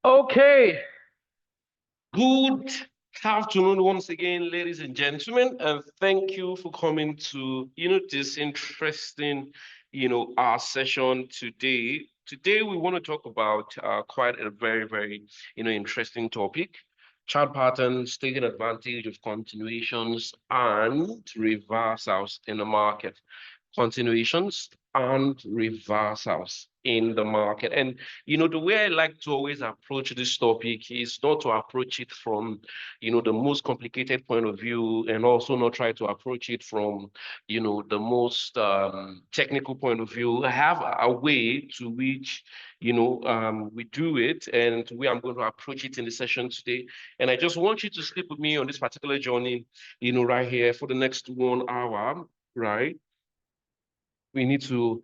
Okay, good afternoon once again, ladies and gentlemen, and thank you for coming to this interesting our session today. Today we want to talk about quite a very interesting topic: child patterns, taking advantage of continuations and reversals in the market, continuations and reversals in the market. And the way I like to always approach this topic is not to approach it from, the most complicated point of view, and also not try to approach it from, the most technical point of view. I have a way to which, we do it, and the way I'm going to approach it in the session today. And I just want you to sleep with me on this particular journey, right here for the next 1 hour, right? We need to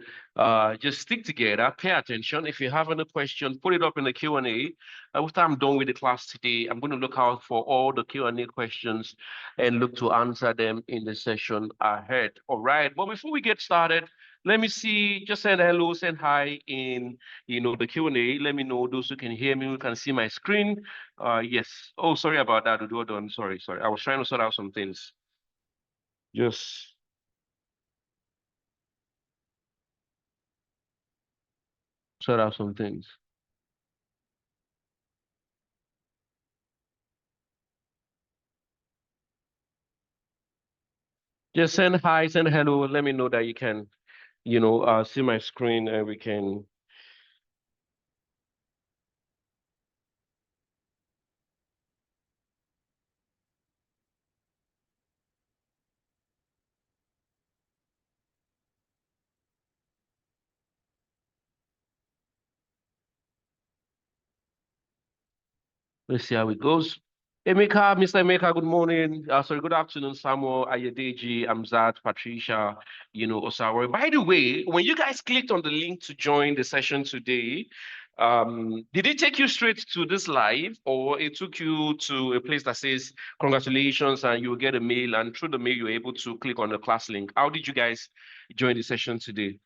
just stick together, pay attention. If you have any question, put it up in the Q&A. After I'm done with the class today, I'm going to look out for all the Q&A questions and look to answer them in the session ahead. All right. But before we get started, let me see, just send hello, send hi in, the Q&A. Let me know those who can hear me, who can see my screen. Yes. Oh, sorry about that, Udo. I'm sorry. I was trying to sort out some things. Just sort out some things. Just send hi, send hello. Let me know that you can, see my screen and we can. Let's see how it goes. Emeka, Mr. Emeka, good morning. Sorry, good afternoon, Samuel, Ayedeji, Amzat, Patricia, Osawa. By the way, when you guys clicked on the link to join the session today, did it take you straight to this live, or it took you to a place that says congratulations and you will get a mail, and through the mail you're able to click on the class link? How did you guys join the session today?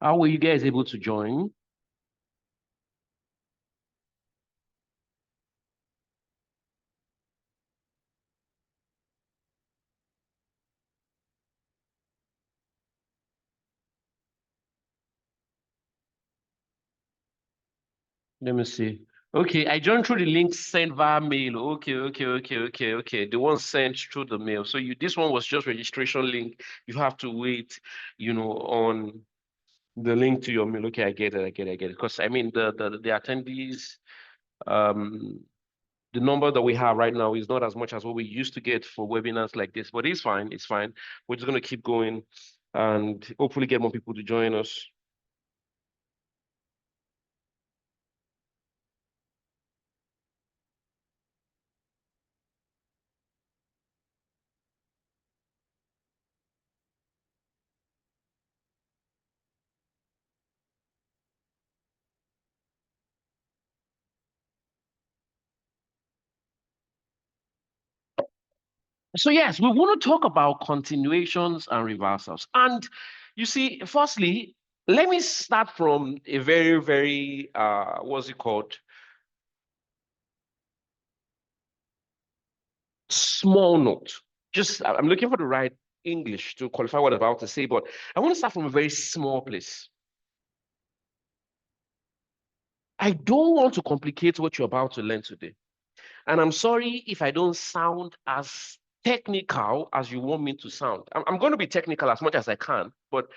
How were you guys able to join? Let me see. Okay, I joined through the link sent via mail. Okay. The one sent through the mail. So this one was just registration link. You have to wait, on the link to your mail. Okay, I get it. Because I mean the attendees, um, the number that we have right now is not as much as what we used to get for webinars like this, but it's fine. It's fine. We're just gonna keep going and hopefully get more people to join us. So yes, we want to talk about continuations and reversals. And you see, firstly, let me start from a very what's it called? small note. Just, I'm looking for the right English to qualify what I'm about to say, but I want to start from a very small place. I don't want to complicate what you're about to learn today. And I'm sorry if I don't sound as technical as you want me to sound. I'm going to be technical as much as I can, but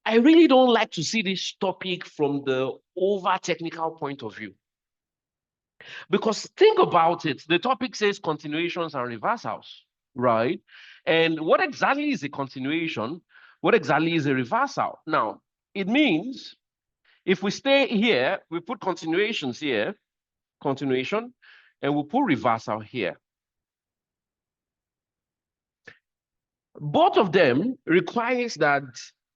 I really don't like to see this topic from the over technical point of view. Because think about it, the topic says continuations and reversals, right? And what exactly is a continuation? What exactly is a reversal? Now, it means if we stay here, we put continuations here, continuation, and we'll put reversal here. Both of them requires that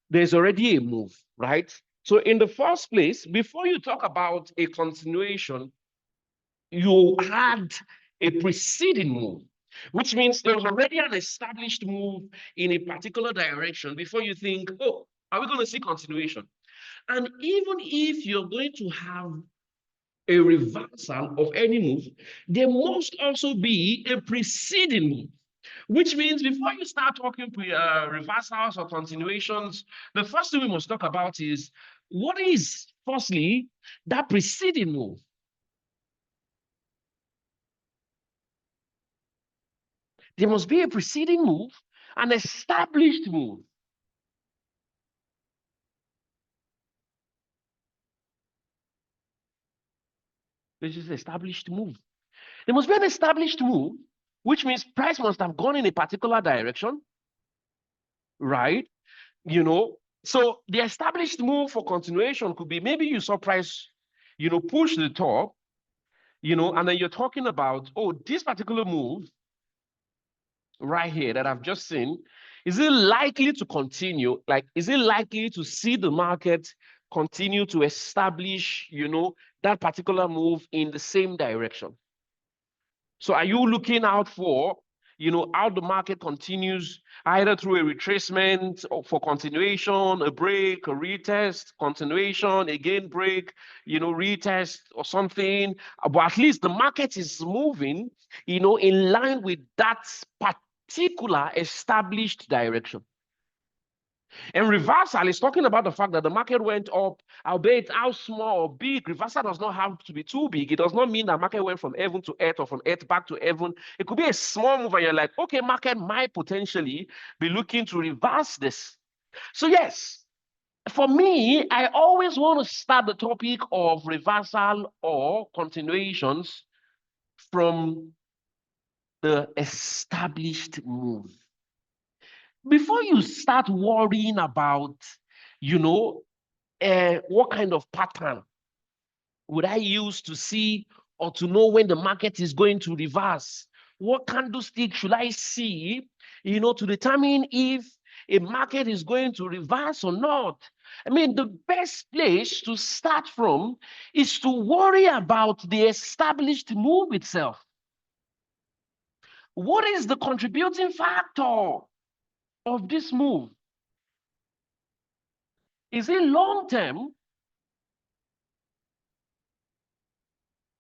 there's already a move, right? So in the first place, before you talk about a continuation, you had a preceding move, which means there's already an established move in a particular direction before you think, oh, are we going to see continuation? And even if you're going to have a reversal of any move, there must also be a preceding move. Which means before you start talking reversals or continuations, the first thing we must talk about is what is, firstly, that preceding move? There must be a preceding move, an established move. This is established move. There must be an established move, which means price must have gone in a particular direction, right? You know, so the established move for continuation could be maybe you saw price, push the top, and then you're talking about, oh, this particular move right here that I've just seen, is it likely to continue? Like, is it likely to see the market continue to establish, that particular move in the same direction? So are you looking out for, how the market continues either through a retracement or for continuation, a break, a retest, continuation, again break, retest or something. But at least the market is moving, in line with that particular established direction. And reversal is talking about the fact that the market went up, albeit how small or big. Reversal does not have to be too big. It does not mean that market went from heaven to earth or from earth back to heaven. It could be a small move and you're like, okay, market might potentially be looking to reverse this. So yes, for me, I always want to start the topic of reversal or continuations from the established move. Before you start worrying about, what kind of pattern would I use to see or to know when the market is going to reverse? What candlestick should I see, to determine if a market is going to reverse or not? I mean, the best place to start from is to worry about the established move itself. What is the contributing factor of this move? Is it long term?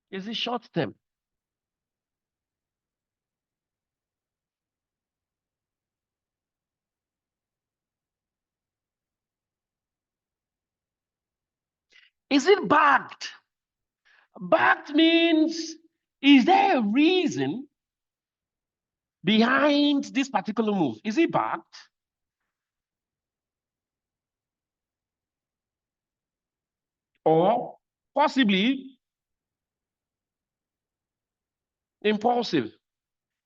Is it short term? Is it backed? Backed means, is there a reason behind this particular move? Is it backed? Or possibly impulsive?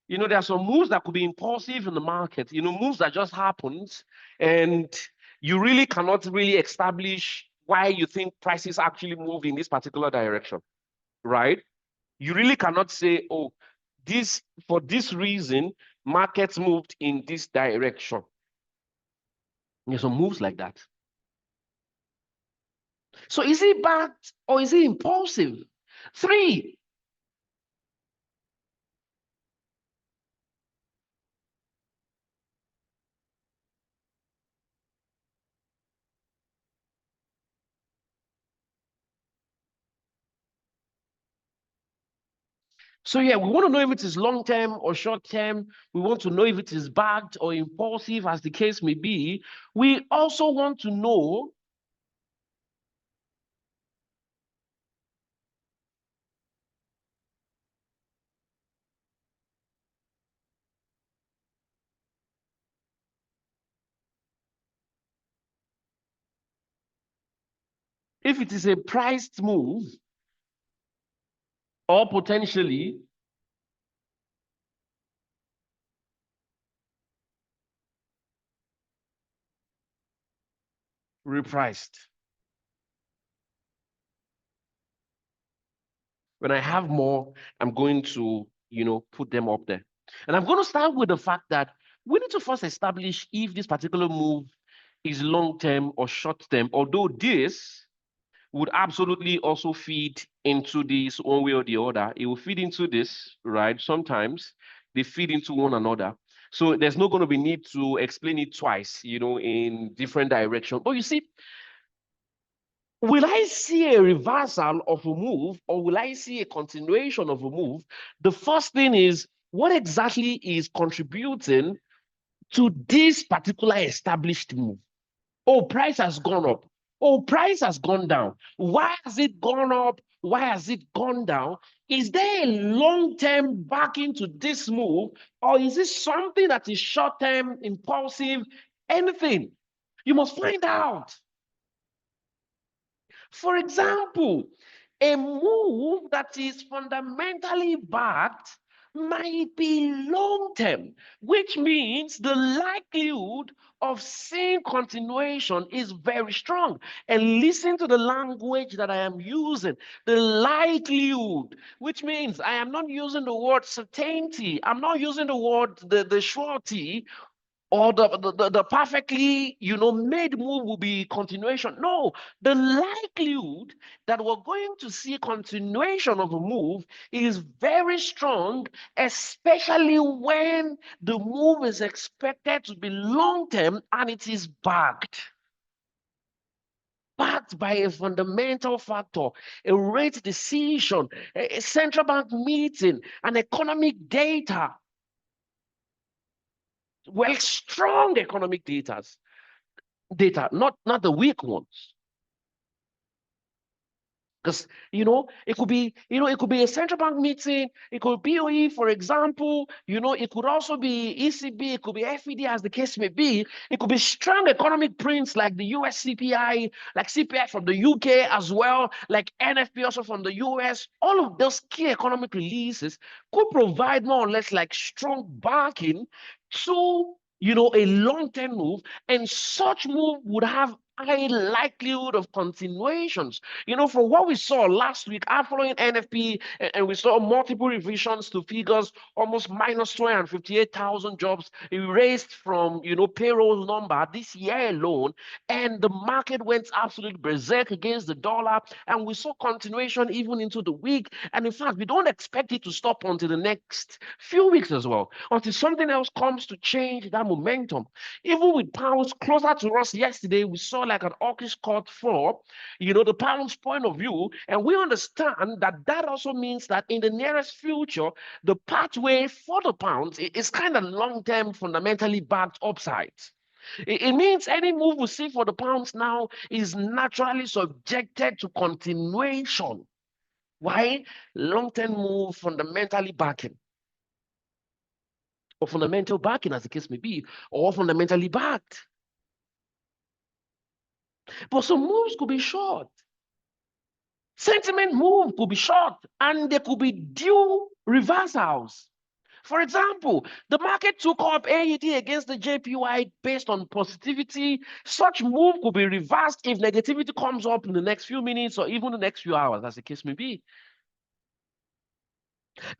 There are some moves that could be impulsive in the market, moves that just happens and you really cannot really establish why you think prices actually move in this particular direction, right? You really cannot say, oh, this for this reason, markets moved in this direction. There's some moves like that. So is it backed or is it impulsive? Three, So yeah, we want to know if it is long term or short term. We want to know if it is backed or impulsive, as the case may be. We also want to know if it is a priced move or potentially repriced. When I have more, I'm going to, put them up there. And I'm going to start with the fact that we need to first establish if this particular move is long term or short term, although this would absolutely also feed into this one way or the other. It will feed into this, right? Sometimes they feed into one another. So there's not going to be need to explain it twice, in different directions. But you see, will I see a reversal of a move or will I see a continuation of a move? The first thing is, what exactly is contributing to this particular established move? Oh, price has gone up. Oh, price has gone down. Why has it gone up? Why has it gone down? Is there a long-term backing to this move, or is it something that is short-term, impulsive, anything? You must find out. For example, a move that is fundamentally backed might be long term, which means the likelihood of seeing continuation is very strong. And listen to the language that I am using, the likelihood, which means I am not using the word certainty. I'm not using the word the surety or the perfectly made move will be continuation. No, the likelihood that we're going to see continuation of a move is very strong, especially when the move is expected to be long term and it is backed by a fundamental factor, a rate decision, a central bank meeting, an economic data. Well, strong economic data, not the weak ones. Because it could be a central bank meeting, it could be BOE, for example, it could also be ECB, it could be FED, as the case may be. It could be strong economic prints like the US CPI, like CPI from the UK as well, like NFP also from the US. All of those key economic releases could provide more or less like strong backing to a long-term move, and such move would have high likelihood of continuations. From what we saw last week, following NFP, and we saw multiple revisions to figures, almost minus 258,000 jobs erased from, payroll number this year alone. And the market went absolutely berserk against the dollar. And we saw continuation even into the week. And in fact, we don't expect it to stop until the next few weeks as well, until something else comes to change that momentum. Even with pounds closer to us yesterday, we saw like an hawkish cut for, the pound's point of view. And we understand that that also means that in the nearest future, the pathway for the pound is kind of long-term, fundamentally backed upsides. It means any move we see for the pounds now is naturally subjected to continuation. Why? Long-term move, fundamentally backing, or fundamental backing, as the case may be, or fundamentally backed. But some moves could be short. Sentiment move could be short, and there could be due reversals. For example, the market took up AED against the JPY based on positivity. Such move could be reversed if negativity comes up in the next few minutes or even the next few hours, as the case may be.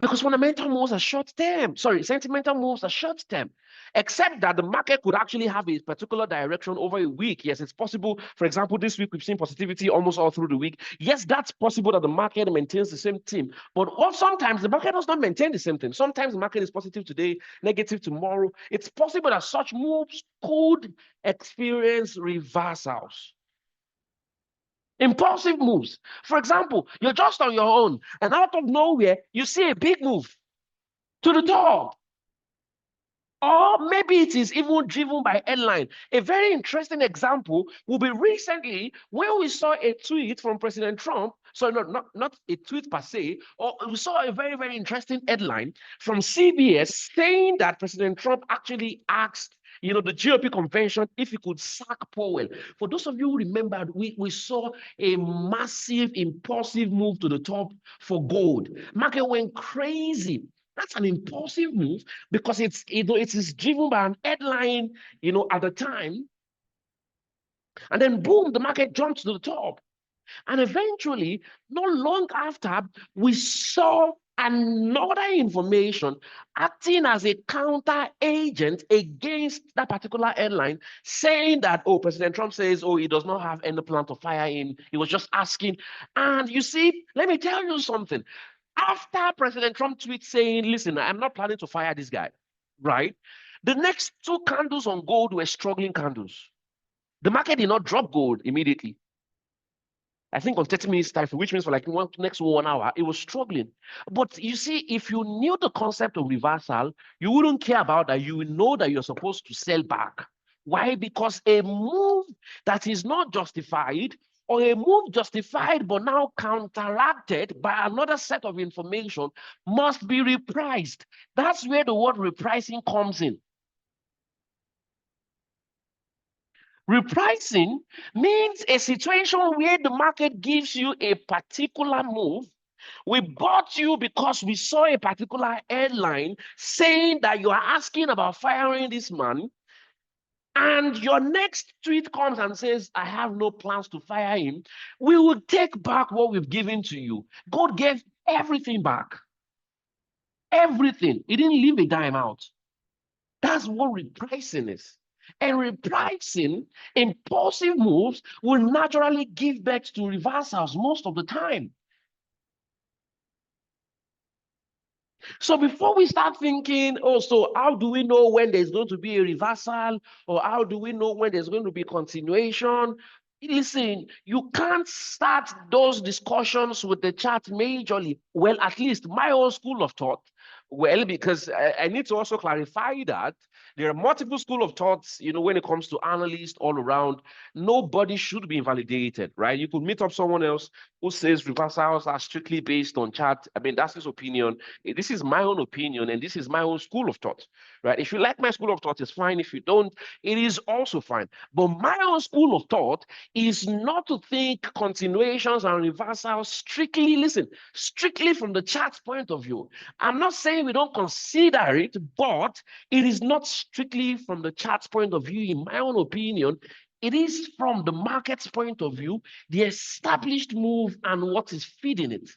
Because fundamental moves are short term. Sorry, sentimental moves are short term, except that the market could actually have a particular direction over a week. Yes, it's possible. For example, this week we've seen positivity almost all through the week. Yes, that's possible that the market maintains the same theme. But sometimes the market does not maintain the same thing. Sometimes the market is positive today, negative tomorrow. It's possible that such moves could experience reversals. Impulsive moves. For example, you're just on your own, and out of nowhere, you see a big move to the top. Or maybe it is even driven by headline. A very interesting example will be recently when we saw a tweet from President Trump. So not a tweet per se, or we saw a very, very interesting headline from CBS saying that President Trump actually asked the GOP convention if he could sack Powell. For those of you who remembered, we saw a massive, impulsive move to the top for gold. Market went crazy. That's an impulsive move because it is driven by an headline, at the time. And then boom, the market jumps to the top. And eventually, not long after, we saw another information acting as a counter agent against that particular headline, saying that, oh, President Trump says, oh, he does not have any plan to fire him. He was just asking. And you see, let me tell you something. After President Trump tweets saying, listen, I'm not planning to fire this guy, right? The next two candles on gold were struggling candles. The market did not drop gold immediately. I think on 30 minutes time, which means for like next 1 hour, it was struggling. But you see, if you knew the concept of reversal, you wouldn't care about that. You will know that you're supposed to sell back. Why? Because a move that is not justified, or a move justified but now counteracted by another set of information, must be repriced. That's where the word repricing comes in. Repricing means a situation where the market gives you a particular move. We bought you because we saw a particular headline saying that you are asking about firing this man. And your next tweet comes and says, I have no plans to fire him. We will take back what we've given to you. God gave everything back. Everything. He didn't leave a dime out. That's what repricing is. And repricing, impulsive moves will naturally give birth to reversals most of the time. So before we start thinking, oh, so how do we know when there's going to be a reversal, or how do we know when there's going to be continuation? Listen, you can't start those discussions with the chart majorly. Well, at least my own school of thought, well, because I need to also clarify that there are multiple school of thoughts, when it comes to analysts all around. Nobody should be invalidated, right? You could meet up someone else who says reversals are strictly based on chart. I mean, that's his opinion. This is my own opinion, and this is my own school of thought, right? If you like my school of thought, it's fine. If you don't, it is also fine. But my own school of thought is not to think continuations and reversals strictly from the chart's point of view. I'm not saying we don't consider it, but it is not strictly from the chart's point of view, in my own opinion. It is from the market's point of view, the established move and what is feeding it.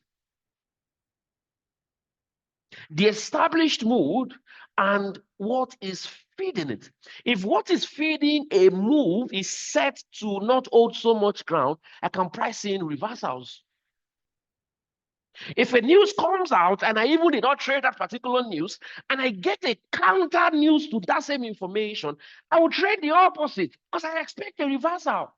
The established mood and what is feeding it. If what is feeding a move is set to not hold so much ground, I can price in reversals. If a news comes out and I even did not trade that particular news, and I get a counter news to that same information, I will trade the opposite because I expect a reversal.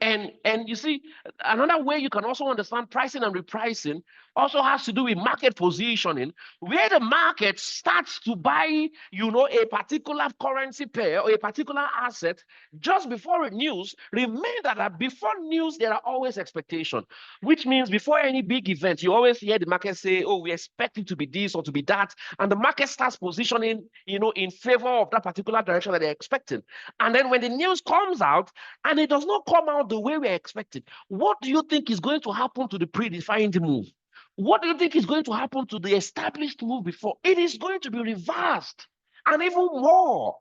And you see, another way you can also understand pricing and repricing also has to do with market positioning, where the market starts to buy, a particular currency pair or a particular asset just before news. Remember that before news, there are always expectations, which means before any big event, you always hear the market say, oh, we expect it to be this or to be that. And the market starts positioning, in favor of that particular direction that they're expecting. And then when the news comes out and it does not come out the way we're expecting, what do you think is going to happen to the predefined move? What do you think is going to happen to the established move before? It is going to be reversed, and even more.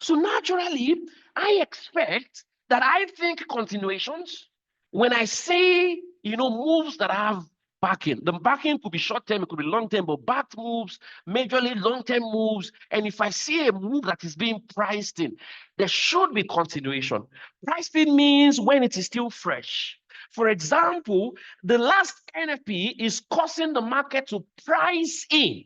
So naturally, I expect that I think continuations. When I say, moves that have backing, the backing could be short term, it could be long term, but backed moves, majorly long term moves. And if I see a move that is being priced in, there should be continuation. Priced in means when it is still fresh. For example, the last NFP is causing the market to price in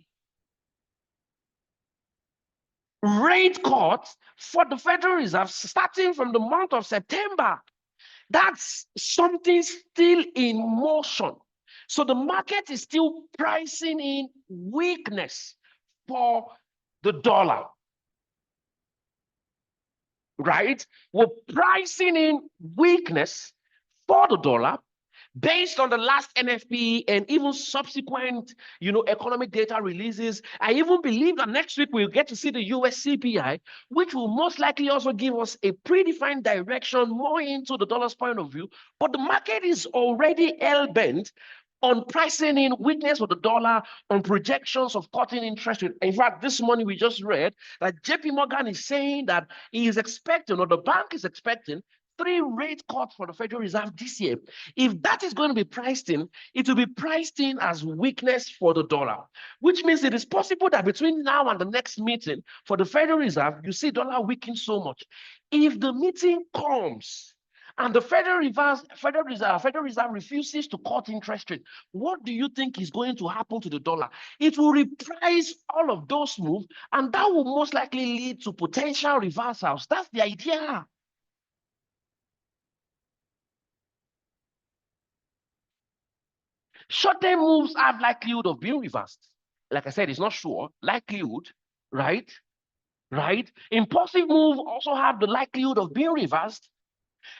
rate cuts for the Federal Reserve starting from the month of September. That's something still in motion. So the market is still pricing in weakness for the dollar, right? We're pricing in weakness for the dollar based on the last NFP and even subsequent, economic data releases. I even believe that next week we'll get to see the US CPI, which will most likely also give us a predefined direction more into the dollar's point of view. But the market is already hell-bent on pricing in weakness of the dollar, on projections of cutting interest rate. In fact, this morning we just read that JP Morgan is saying that he is expecting, or the bank is expecting, 3 rate cuts for the Federal Reserve this year. If that is going to be priced in, it will be priced in as weakness for the dollar, which means it is possible that between now and the next meeting for the Federal Reserve, you see dollar weaken so much. If the meeting comes and the Federal Reserve refuses to cut interest rate, what do you think is going to happen to the dollar? It will reprice all of those moves, and that will most likely lead to potential reversals. That's the idea. Short-term moves have likelihood of being reversed. Like I said, it's not sure. Likelihood, right? Right? Impulsive move also have the likelihood of being reversed.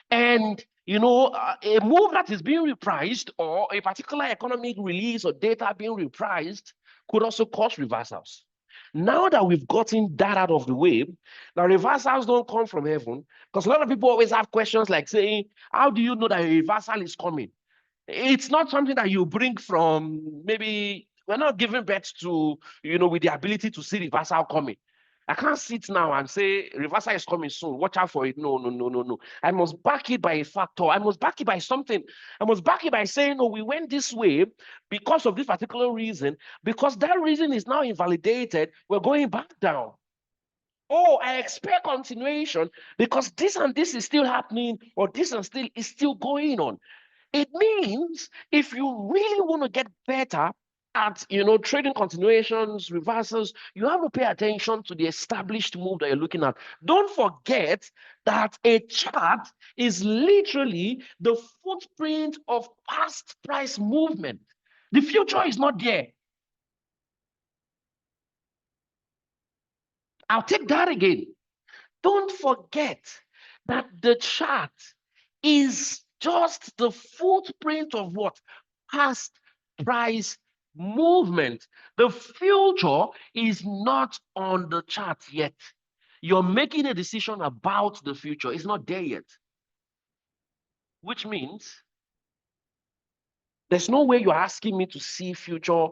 And, a move that is being repriced or a particular economic release or data being repriced could also cause reversals. Now that we've gotten that out of the way, now reversals don't come from heaven, because a lot of people always have questions like saying, how do you know that a reversal is coming? It's not something that you bring from, maybe we're not giving birth to, with the ability to see reversal coming. I can't sit now and say reversal is coming soon. Watch out for it. No, no, no, no, no. I must back it by a factor. I must back it by something. I must back it by saying, no, we went this way because of this particular reason. Because that reason is now invalidated, we're going back down. Oh, I expect continuation because this and this is still happening, or this and still is still going on. It means if you really want to get better at, trading continuations, reversals, you have to pay attention to the established move that you're looking at. Don't forget that a chart is literally the footprint of past price movement. The future is not there. I'll take that again. Don't forget that the chart is just the footprint of what? Past price movement. The future is not on the chart yet. You're making a decision about the future. It's not there yet. Which means there's no way you're asking me to see future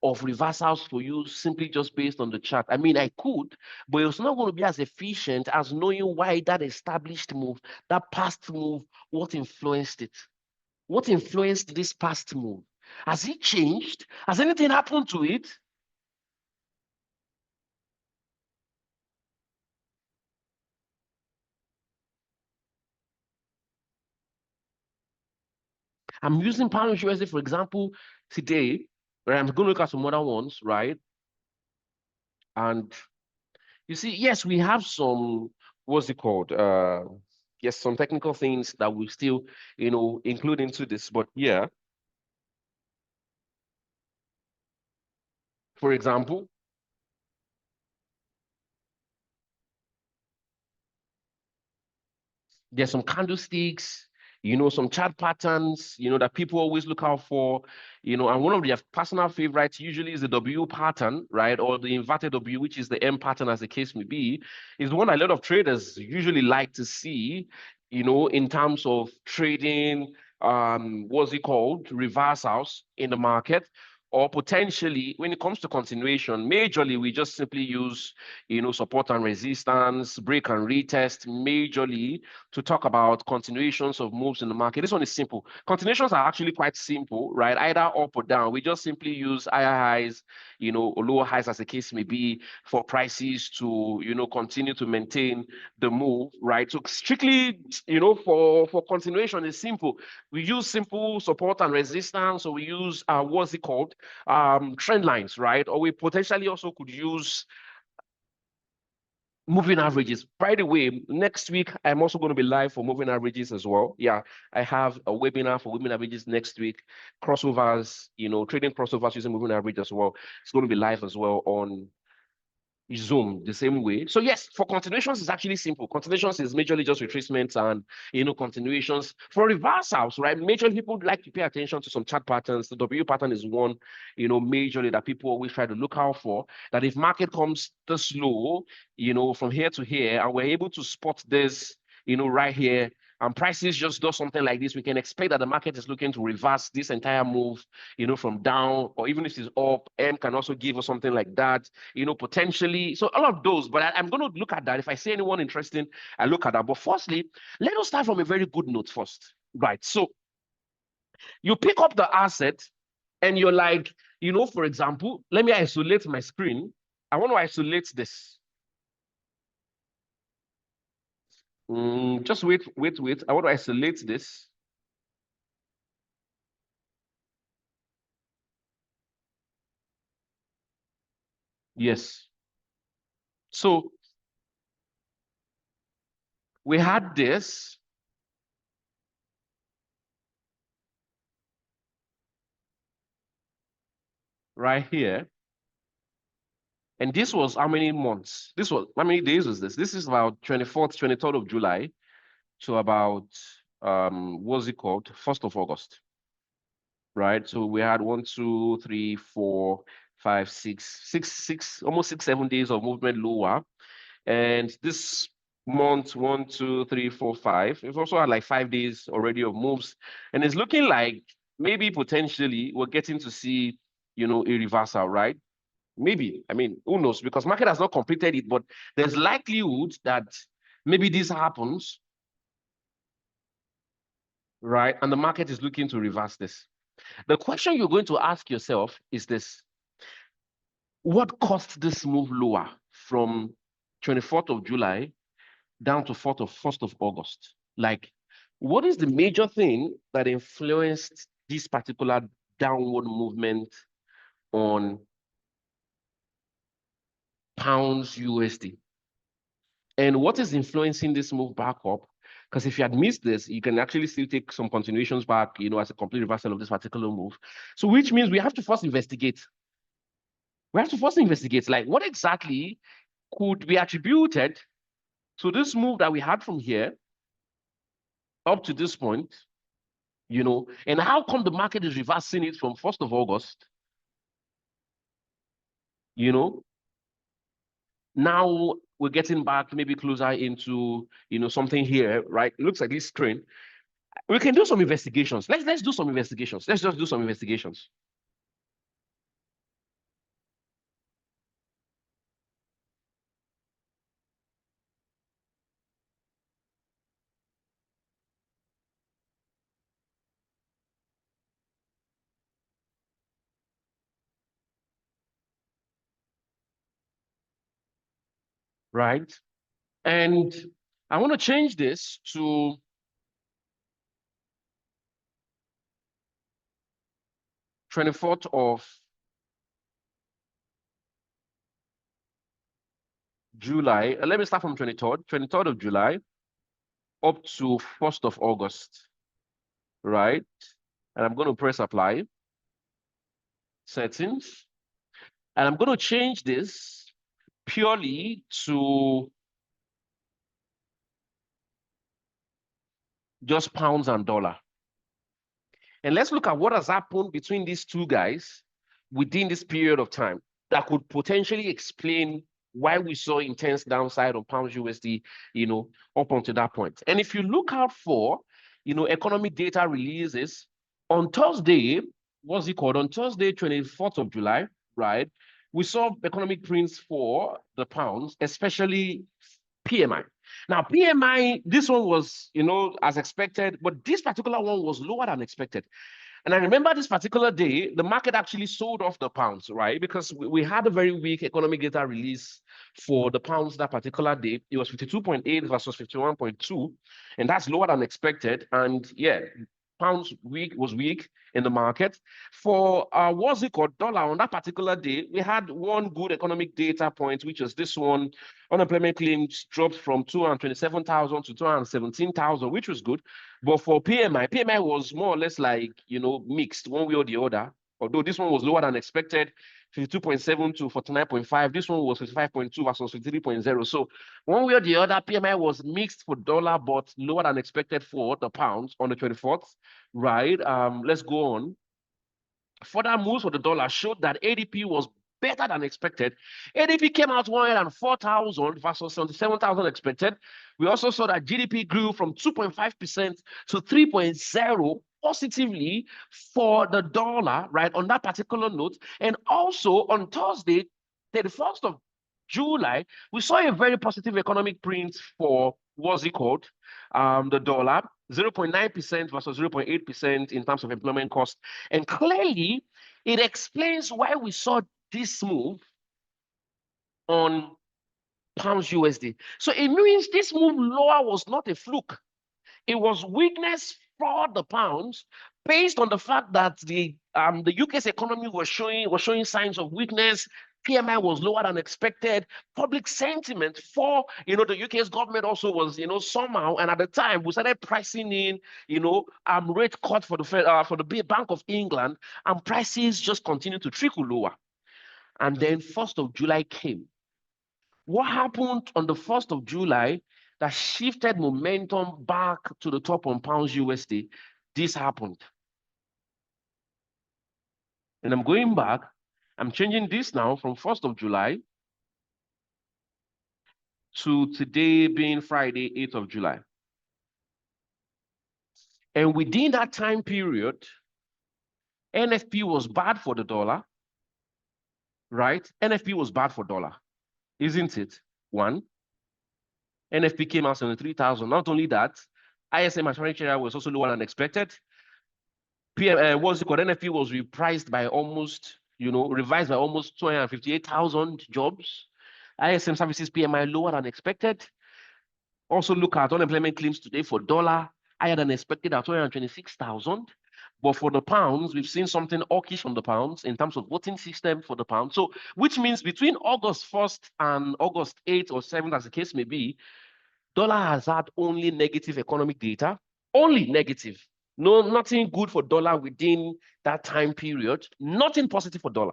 of reversals for you simply just based on the chart. I mean, I could, but it's not going to be as efficient as knowing why that established move, that past move, what influenced it? What influenced this past move? Has it changed? Has anything happened to it? I'm using pound USD, for example, today, where I'm going to look at some other ones, right? And you see, yes, we have some, what's it called? Yes, some technical things that we still, include into this. But yeah, for example, there's some candlesticks, some chart patterns, that people always look out for, and one of their personal favorites usually is the W pattern, right? Or the inverted W, which is the M pattern, as the case may be, is one a lot of traders usually like to see, in terms of trading, what's it called? Reversals in the market. Or potentially, when it comes to continuation, majorly we just simply use, support and resistance, break and retest, majorly to talk about continuations of moves in the market. This one is simple. Continuations are actually quite simple, right? Either up or down. We just simply use higher highs, or lower highs as the case may be, for prices to, continue to maintain the move, right? So strictly, for continuation is simple. We use simple support and resistance, or we use, what's it called? Trend lines, right? Or we potentially also could use moving averages. By the way, next week, I'm also going to be live for moving averages as well. Yeah, I have a webinar for moving averages next week. Crossovers, trading crossovers using moving average as well. It's going to be live as well on Zoom the same way. So yes, for continuations, it's actually simple. Continuations is majorly just retracements and, continuations. For reversals, right, majorly people like to pay attention to some chart patterns. The W pattern is one, majorly that people always try to look out for. That if market comes this low, from here to here, and we're able to spot this, right here, and prices just do something like this, we can expect that the market is looking to reverse this entire move, from down, or even if it's up. M can also give us something like that, potentially. So all of those, but I'm going to look at that. If I see anyone interesting, I look at that. But firstly, let us start from a very good note first, right? So you pick up the asset and you're like, for example, let me isolate my screen. I want to isolate this. Just wait. I want to isolate this. Yes. So we had this. Right here. And this was how many months? This was, how many days was this? This is about 24th, 23rd of July to about, what's it called? 1st of August, right? So we had 1, 2, 3, 4, 5, 6, almost 6, 7 days of movement lower. And this month, 1, 2, 3, 4, 5, we've also had like 5 days already of moves. And it's looking like maybe potentially we're getting to see, a reversal, right? Maybe, I mean, who knows? Because market has not completed it, but there's likelihood that maybe this happens, right? And the market is looking to reverse this. The question you're going to ask yourself is this: what caused this move lower from 24th of July down to 1st of August? Like, what is the major thing that influenced this particular downward movement on pounds USD? And what is influencing this move back up? Because if you had missed this, you can actually still take some continuations back, as a complete reversal of this particular move. So which means we have to first investigate. We have to first investigate, like, what exactly could be attributed to this move that we had from here up to this point, and how come the market is reversing it from 1st of August, now we're getting back maybe closer into, something here, right? It looks like this screen. We can do some investigations. Let's do some investigations. Let's just do some investigations. Right? And I want to change this to 24th of July. Let me start from 23rd of July up to 1st of August, right? And I'm going to press apply, settings, and I'm going to change this purely to just pounds and dollar. And let's look at what has happened between these two guys within this period of time that could potentially explain why we saw intense downside on pounds USD, up until that point. And if you look out for, economic data releases on Thursday, what's it called? On Thursday, 24th of July, right? We saw economic prints for the pounds, especially PMI. Now, PMI, this one was, as expected, but this particular one was lower than expected. And I remember this particular day, the market actually sold off the pounds, right? Because we had a very weak economic data release for the pounds that particular day. It was 52.8 versus 51.2, and that's lower than expected. And yeah, pounds was weak in the market. For what's it called, dollar on that particular day, we had one good economic data point, which was this one. Unemployment claims dropped from 227,000 to 217,000, which was good. But for PMI was more or less like, mixed one way or the other. Although this one was lower than expected, 52.7 to 49.5. This one was 55.2 versus 53.0. So one way or the other, PMI was mixed for dollar, but lower than expected for the pounds on the 24th, right? Let's go on. Further moves for the dollar showed that ADP was better than expected. ADP came out 104,000 versus 77,000 expected. We also saw that GDP grew from 2.5% to 3.0 positively for the dollar, right, on that particular note. And also on Thursday, 31st of July, we saw a very positive economic print for what's it called? The dollar, 0.9% versus 0.8% in terms of employment cost. And clearly, it explains why we saw this move on pounds USD. So it means this move lower was not a fluke. It was weakness for the pounds based on the fact that the UK's economy was showing signs of weakness. PMI was lower than expected. Public sentiment for the UK's government also was somehow. And at the time we started pricing in rate cut for the Bank of England, and prices just continued to trickle lower. And then 1st of July came. What happened on the 1st of July that shifted momentum back to the top on pounds USD? This happened. And I'm going back. I'm changing this now from 1st of July to today being Friday, 8th of July. And within that time period, NFP was bad for the dollar, right? NFP was bad for dollar, isn't it? One, NFP came out 73,000. Not only that, ISM manufacturing was also lower than expected. What's it called? NFP was repriced by almost, revised by almost 258,000 jobs. ISM services PMI lower than expected. Also look at unemployment claims today for dollar, higher than expected at 226,000. But for the pounds, we've seen something hawkish on the pounds in terms of voting system for the pound. So, which means between August 1st and August 8th or 7th, as the case may be, dollar has had only negative economic data, only negative. No, nothing good for dollar within that time period. Nothing positive for dollar.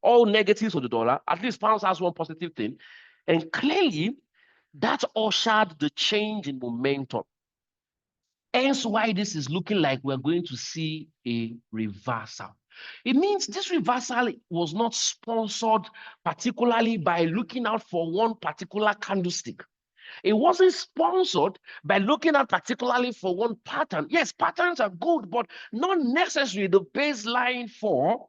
All negatives for the dollar. At least pounds has one positive thing. And clearly, that ushered the change in momentum. Hence why this is looking like we're going to see a reversal. It means this reversal was not sponsored particularly by looking out for one particular candlestick. It wasn't sponsored by looking at particularly for one pattern. Yes, patterns are good, but not necessarily the baseline for,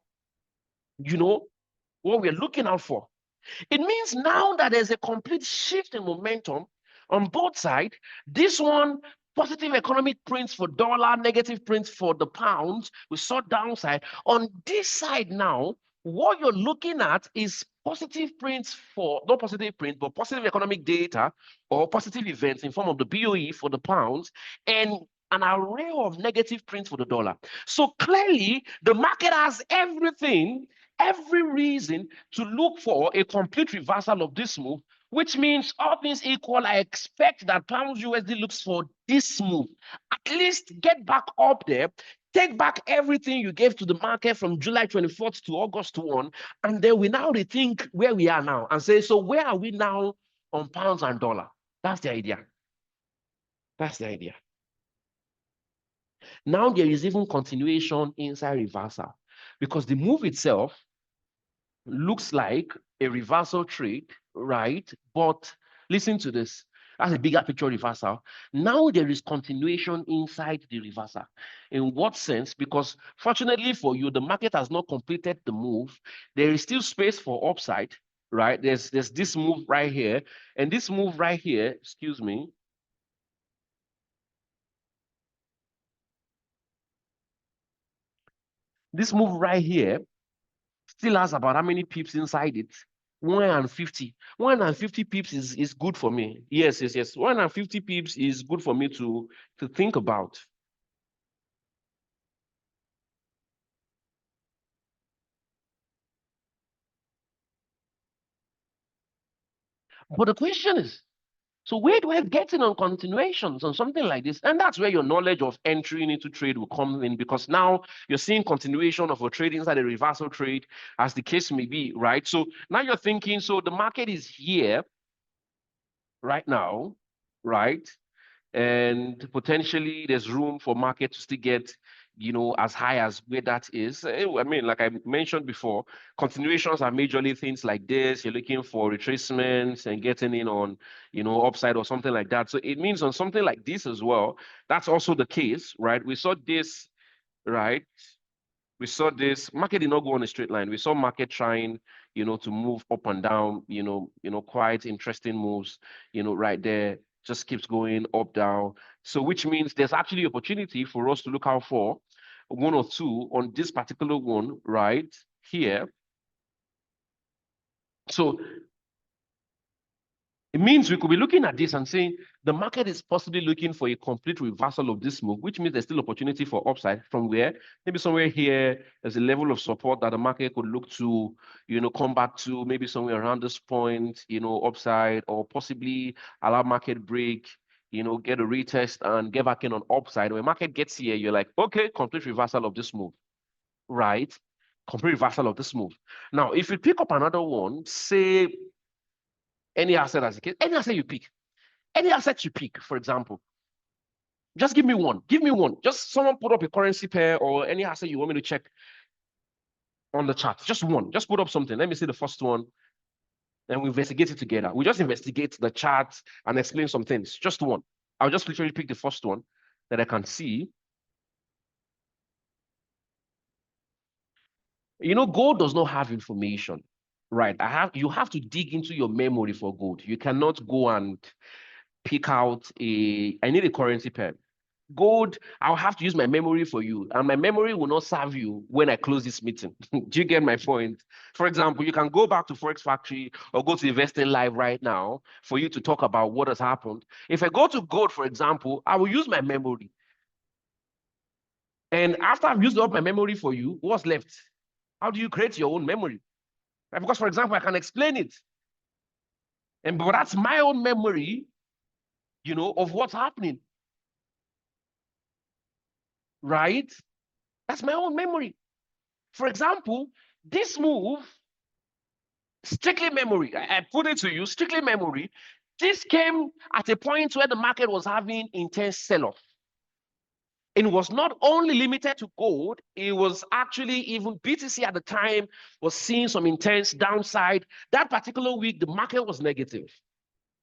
what we're looking out for. It means now that there's a complete shift in momentum on both sides. This one, positive economic prints for dollar, negative prints for the pounds. We saw downside. On this side now, what you're looking at is positive prints for, not positive print, but positive economic data or positive events in form of the BOE for the pounds, and an array of negative prints for the dollar. So clearly, the market has every reason to look for a complete reversal of this move, which means all things equal, I expect that pounds USD looks for this move. At least get back up there, take back everything you gave to the market from July 24th to August 1, and then we now rethink where we are now and say, so where are we now on pounds and dollar? That's the idea. That's the idea. Now there is even continuation inside reversal because the move itself looks like a reversal trade, right? But listen to this. That's a bigger picture reversal. Now there is continuation inside the reversal. In what sense? Because fortunately for you, the market has not completed the move. There is still space for upside, right? There's this move right here, and this move right here, excuse me. This move right here still has about how many pips inside it? 150. 150 pips is good for me. Yes, yes, yes. 150 pips is good for me to think about. But the question is, so where do I get in on continuations on something like this? And that's where your knowledge of entering into trade will come in, because now you're seeing continuation of a trade inside a reversal trade, as the case may be, right? So now you're thinking, so the market is here right now, right? And potentially there's room for market to still get, as high as where that is. I mean, like I mentioned before, continuations are majorly things like this. You're looking for retracements and getting in on, upside or something like that. So it means on something like this as well, that's also the case, right? We saw this, right? We saw this market did not go on a straight line. We saw market trying, to move up and down, quite interesting moves, right there, just keeps going up, down. So which means there's actually opportunity for us to look out for one or two on this particular one right here. So it means we could be looking at this and saying the market is possibly looking for a complete reversal of this move, which means there's still opportunity for upside from where maybe somewhere here there's a level of support that the market could look to, come back to maybe somewhere around this point, upside, or possibly allow market break, get a retest and get back in on upside. When market gets here, you're like, okay, complete reversal of this move, right? Complete reversal of this move. Now, if you pick up another one, say any asset as a case, any asset you pick, any asset you pick, for example, just give me one. Give me one. Just someone put up a currency pair or any asset you want me to check on the chart. Just one. Just put up something. Let me see the first one. And we investigate it together. We just investigate the chart and explain some things. Just one. I'll just literally pick the first one that I can see. Gold does not have information, right? You have to dig into your memory for gold. You cannot go and pick out I need a currency pair. Gold, I'll have to use my memory for you, and my memory will not serve you when I close this meeting. Do you get my point? For example, you can go back to Forex Factory or go to Investing Live right now for you to talk about what has happened. If I go to gold, for example, I will use my memory. And after I've used up my memory for you, what's left? How do you create your own memory? Because, for example, I can explain it. But that's my own memory, of what's happening. Right? That's my own memory. For example, this move, strictly memory, I put it to you, strictly memory, this came at a point where the market was having intense sell-off. It was not only limited to gold, it was actually even BTC at the time was seeing some intense downside. That particular week, the market was negative.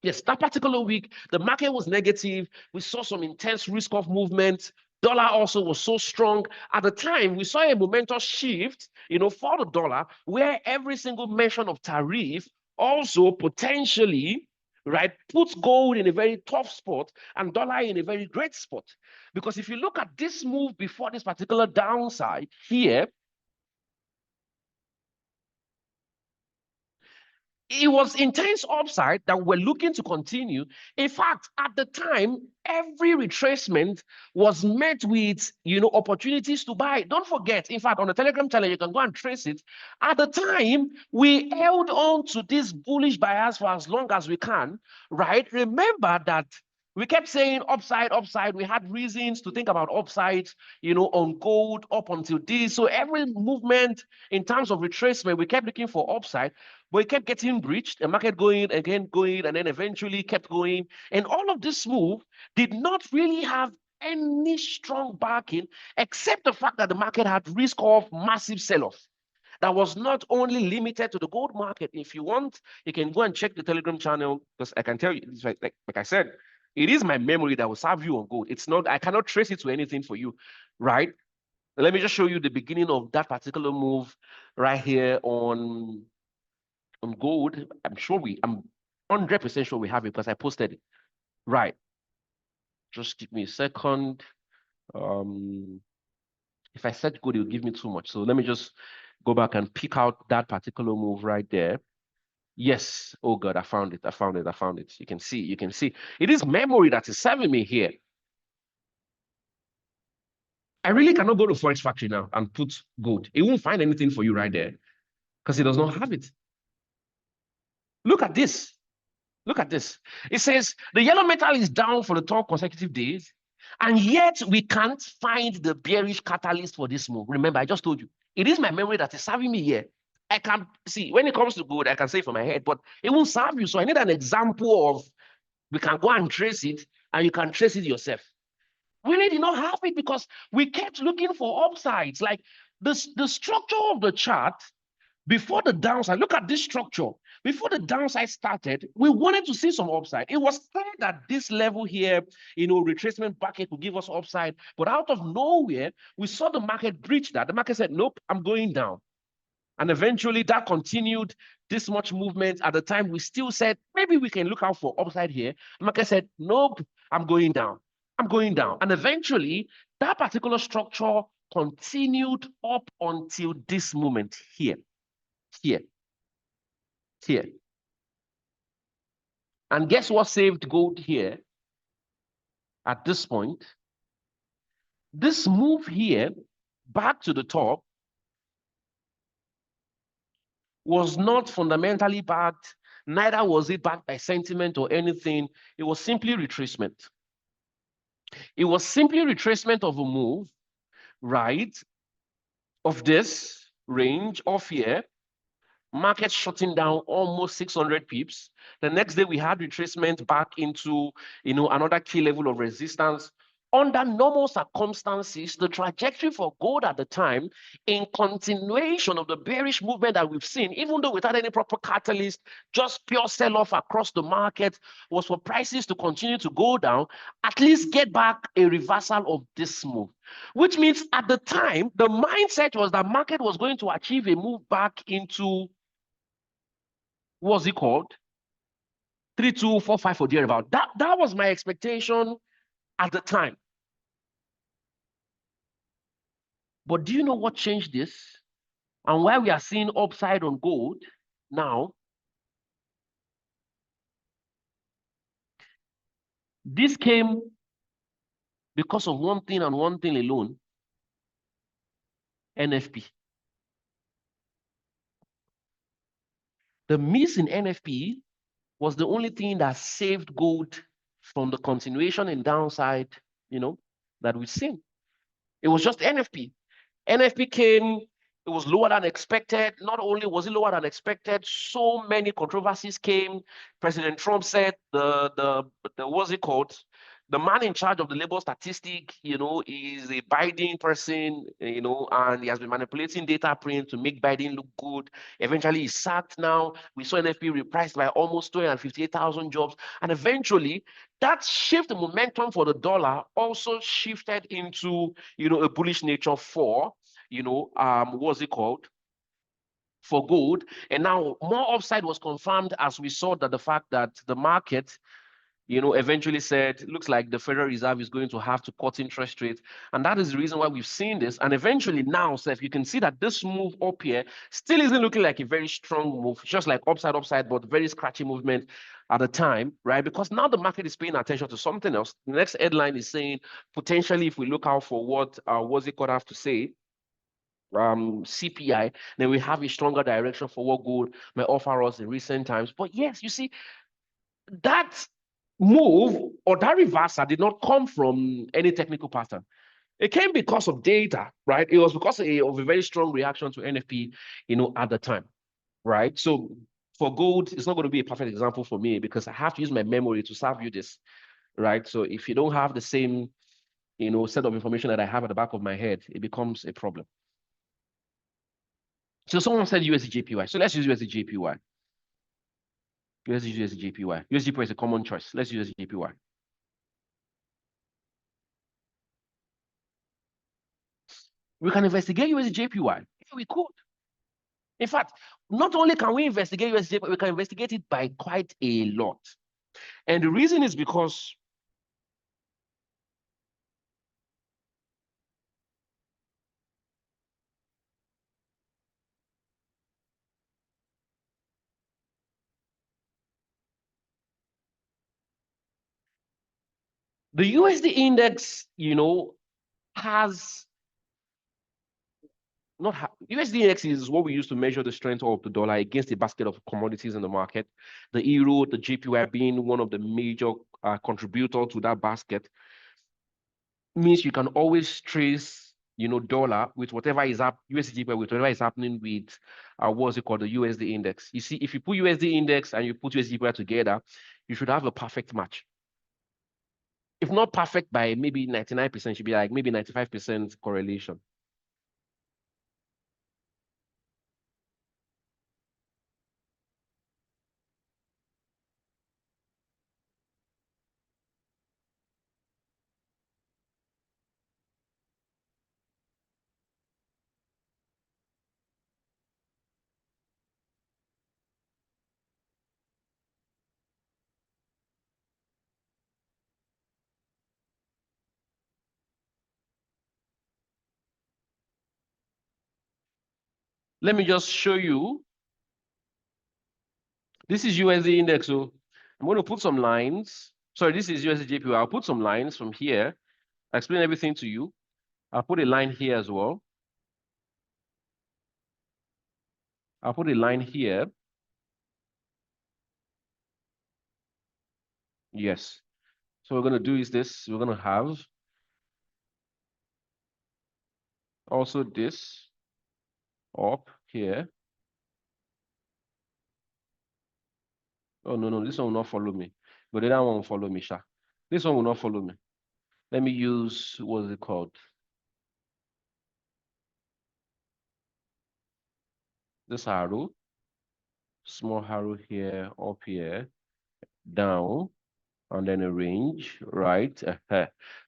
Yes, that particular week, the market was negative. We saw some intense risk-off movement. Dollar also was so strong. At the time, we saw a momentous shift, for the dollar, where every single mention of tariff also potentially, right, puts gold in a very tough spot and dollar in a very great spot. Because if you look at this move before this particular downside here, it was intense upside that we're looking to continue. In fact, at the time, every retracement was met with, opportunities to buy. Don't forget, in fact, on the Telegram channel, you can go and trace it. At the time, we held on to this bullish bias for as long as we can, right? Remember that we kept saying upside, upside. We had reasons to think about upside, on gold up until this. So every movement in terms of retracement, we kept looking for upside. But it kept getting breached, the market going, again going, and then eventually kept going. And all of this move did not really have any strong backing, except the fact that the market had risk of massive sell-off. That was not only limited to the gold market. If you want, you can go and check the Telegram channel, because I can tell you, like I said, it is my memory that will serve you on gold. It's not, I cannot trace it to anything for you, right? Let me just show you the beginning of that particular move right here on gold. I'm 100% sure we have it because I posted it. Right. Just give me a second. If I search gold, it will give me too much. So let me just go back and pick out that particular move right there. Yes. Oh God, I found it. I found it. I found it. You can see. You can see. It is memory that is serving me here. I really cannot go to Forex Factory now and put gold. It won't find anything for you right there because it does not have it. Look at this. Look at this. It says the yellow metal is down for the 12 consecutive days, and yet we can't find the bearish catalyst for this move. Remember, I just told you, it is my memory that is serving me here. I can see when it comes to gold, I can say it from my head, but it won't serve you. So I need an example of we can go and trace it, and you can trace it yourself. We really did not have it because we kept looking for upsides. Like the structure of the chart before the downside, look at this structure. Before the downside started, we wanted to see some upside. It was clear that this level here, retracement bucket would give us upside. But out of nowhere, we saw the market breach that. The market said, nope, I'm going down. And eventually that continued this much movement. At the time, we still said, maybe we can look out for upside here. The market said, nope, I'm going down. I'm going down. And eventually, that particular structure continued up until this moment here. Here. And guess what saved gold here at this point? This move here back to the top was not fundamentally backed, neither was it backed by sentiment or anything. It was simply retracement. It was simply retracement of a move, right, of this range of here. Market shutting down almost 600 pips. The next day we had retracement back into another key level of resistance. Under normal circumstances, the trajectory for gold at the time, in continuation of the bearish movement that we've seen, even though without any proper catalyst, just pure sell-off across the market, was for prices to continue to go down, at least get back a reversal of this move. Which means at the time, the mindset was that market was going to achieve a move back into, what's it called? 3245 or thereabout. That was my expectation at the time. But do you know what changed this? And why we are seeing upside on gold now? This came because of one thing and one thing alone: NFP. The miss in NFP was the only thing that saved gold from the continuation and downside, that we've seen. It was just NFP. NFP came, it was lower than expected. Not only was it lower than expected, so many controversies came. President Trump said the what's it called? The man in charge of the labor statistic, is a Biden person, and he has been manipulating data print to make Biden look good. Eventually, he's sacked now. We saw NFP repriced by almost 258,000 jobs. And eventually, that shift in momentum for the dollar also shifted into, a bullish nature for, what's it called? For gold. And now more upside was confirmed as we saw that the fact that the market, eventually said, looks like the Federal Reserve is going to have to cut interest rates. And that is the reason why we've seen this. And eventually now, Seth, you can see that this move up here still isn't looking like a very strong move, just like upside, but very scratchy movement at the time, right? Because now the market is paying attention to something else. The next headline is saying, potentially, if we look out for what it could have to say, CPI, then we have a stronger direction for what gold may offer us in recent times. But yes, you see, that move or that reversal did not come from any technical pattern. It came because of data, right? It was because of a very strong reaction to NFP, at the time, right? So for gold, it's not going to be a perfect example for me because I have to use my memory to serve you this, right? So if you don't have the same, set of information that I have at the back of my head, it becomes a problem. So someone said USD So let's use USD Let's use USD is a common choice. Let's use USD We can investigate USD Yeah, we could. In fact, not only can we investigate USD we can investigate it by quite a lot. And the reason is because The USD index, has not ha USD index is what we use to measure the strength of the dollar against a basket of commodities in the market. The euro, the JPY being one of the major contributor to that basket, means you can always trace, dollar with whatever is up, USD JPY with whatever is happening with what's it called, the USD index. You see, if you put USD index and you put USD JPY together, you should have a perfect match. If not perfect by maybe 99%, should be like maybe 95% correlation. Let me just show you. This is USD index. So I'm going to put some lines. Sorry, this is USD JPY. I'll put some lines from here. I'll explain everything to you. I'll put a line here as well. I'll put a line here. Yes. So we're going to do is this. We're going to have also this up here. Oh, no, this one will not follow me. But the other one will follow me, Sha. This one will not follow me. Let me use, what's it called? This arrow. Small arrow here, up here, down, and then a range, right?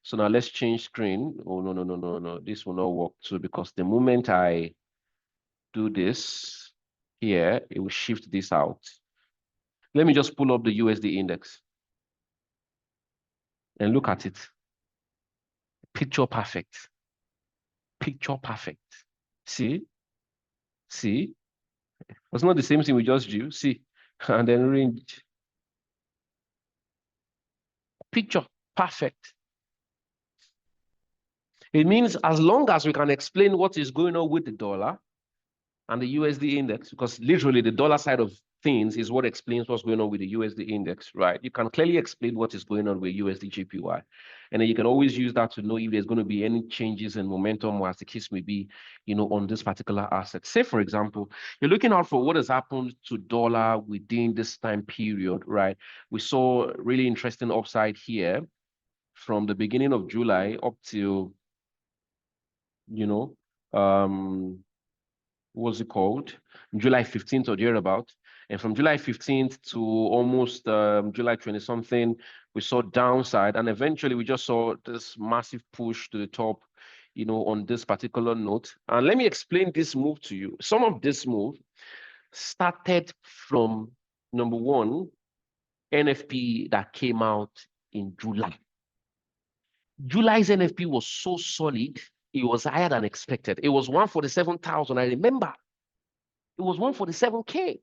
So now let's change screen. Oh, no. This will not work too, because the moment I do this here, it will shift this out. Let me just pull up the USD index and look at it. Picture perfect. Picture perfect. See? See? It's not the same thing we just drew. See? And then range. Picture perfect. It means as long as we can explain what is going on with the dollar and the USD index, because literally the dollar side of things is what explains what's going on with the USD index, right? You can clearly explain what is going on with USD JPY. And then you can always use that to know if there's going to be any changes in momentum, or as the case may be, on this particular asset. Say, for example, you're looking out for what has happened to dollar within this time period, right? We saw really interesting upside here from the beginning of July up till, you know, what's it called? July 15th or thereabout. And from July 15th to almost July 20 something, we saw downside. And eventually we just saw this massive push to the top, on this particular note. And let me explain this move to you. Some of this move started from, number one, NFP that came out in July. July's NFP was so solid, it was higher than expected. It was 147,000. I remember it was 147K.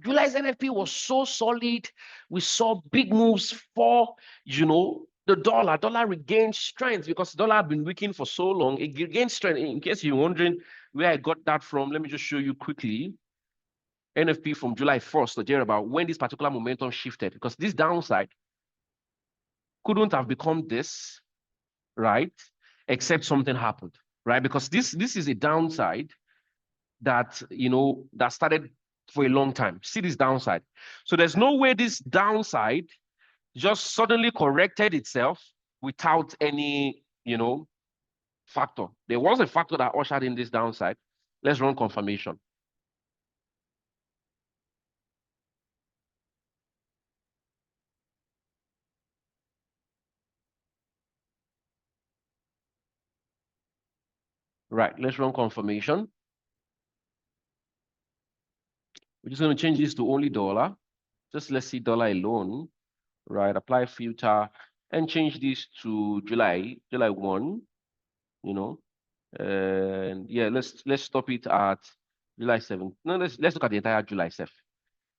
July's NFP was so solid. We saw big moves for, the dollar. Dollar regained strength because the dollar had been weakening for so long. It regained strength. In case you're wondering where I got that from, let me just show you quickly. NFP from July 1st or thereabout, when this particular momentum shifted, because this downside couldn't have become this, right? Except something happened, right? Because this is a downside that, that started for a long time. See this downside. So there's no way this downside just suddenly corrected itself without any, factor. There was a factor that ushered in this downside. Let's run confirmation. Right, let's run confirmation. We're just going to change this to only dollar. Just let's see dollar alone. Right, apply filter and change this to July 1, and yeah, let's stop it at July 7th. No, let's look at the entire July 7th.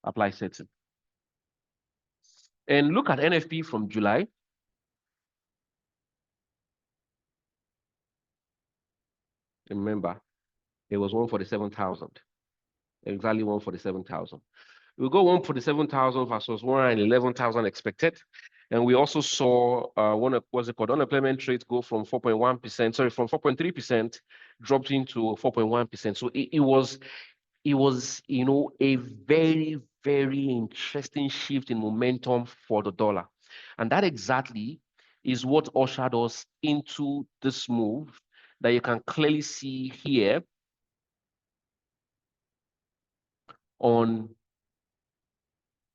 Apply setting. And look at NFP from July. remember, it was 147,000. Exactly 147,000. We go 147,000 versus 111,000 expected. And we also saw what's it called? Unemployment rate go from 4.1%, sorry, from 4.3% dropped into 4.1%. So it was, a very, very interesting shift in momentum for the dollar. And that exactly is what ushered us into this move that you can clearly see here on,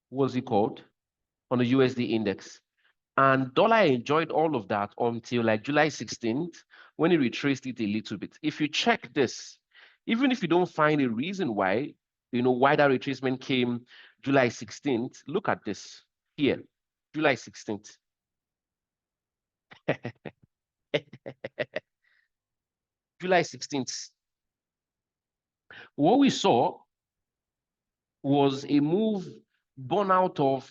what's it called? On the USD index. And dollar enjoyed all of that until like July 16th, when it retraced it a little bit. If you check this, even if you don't find a reason why, why that retracement came July 16th, look at this here, July 16th. July 16th. What we saw was a move born out of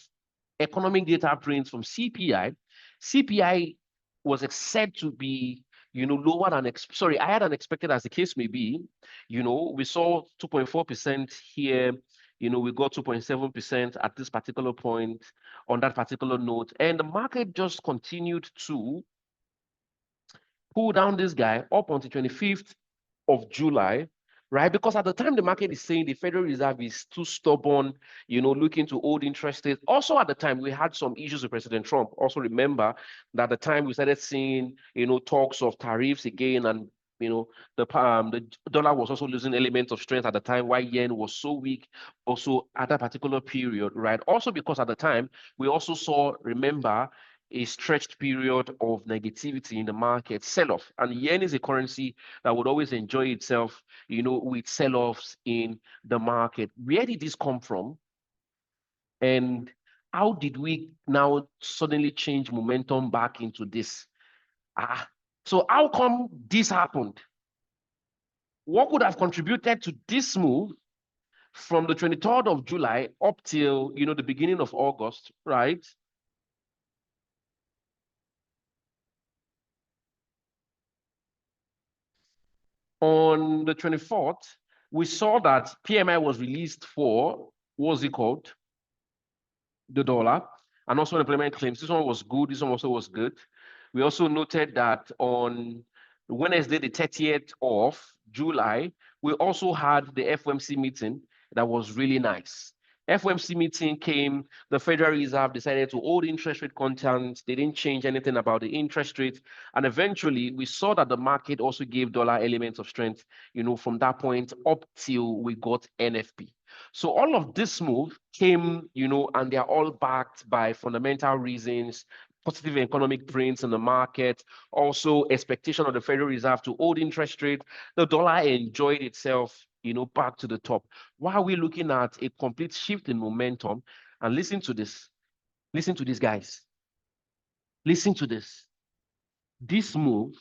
economic data prints from CPI. CPI was said to be, lower than, higher than expected, as the case may be. We saw 2.4% here. We got 2.7% at this particular point on that particular note. And the market just continued to pull down this guy up until 25th of July, right? Because at the time the market is saying the Federal Reserve is too stubborn, looking to hold interest rates. Also at the time we had some issues with President Trump. Also remember that at the time we started seeing, talks of tariffs again, and the dollar was also losing elements of strength at the time, why yen was so weak also at that particular period, right? Also because at the time we also saw, remember, a stretched period of negativity in the market, sell-off. And yen is a currency that would always enjoy itself, with sell-offs in the market. Where did this come from? And how did we now suddenly change momentum back into this? So how come this happened? What could have contributed to this move from the 23rd of July up till, the beginning of August, right? On the 24th, we saw that PMI was released for, what's it called? The dollar, and also unemployment claims. This one was good. This one also was good. We also noted that on Wednesday, the 30th of July, we also had the FOMC meeting that was really nice. FOMC meeting came, the Federal Reserve decided to hold interest rate constant. They didn't change anything about the interest rate. And eventually, we saw that the market also gave dollar elements of strength, from that point up till we got NFP. So all of this move came, and they're all backed by fundamental reasons, positive economic prints in the market, also expectation of the Federal Reserve to hold interest rate. The dollar enjoyed itself, back to the top. Why are we looking at a complete shift in momentum? And listen to this. Listen to this, guys. Listen to this. This move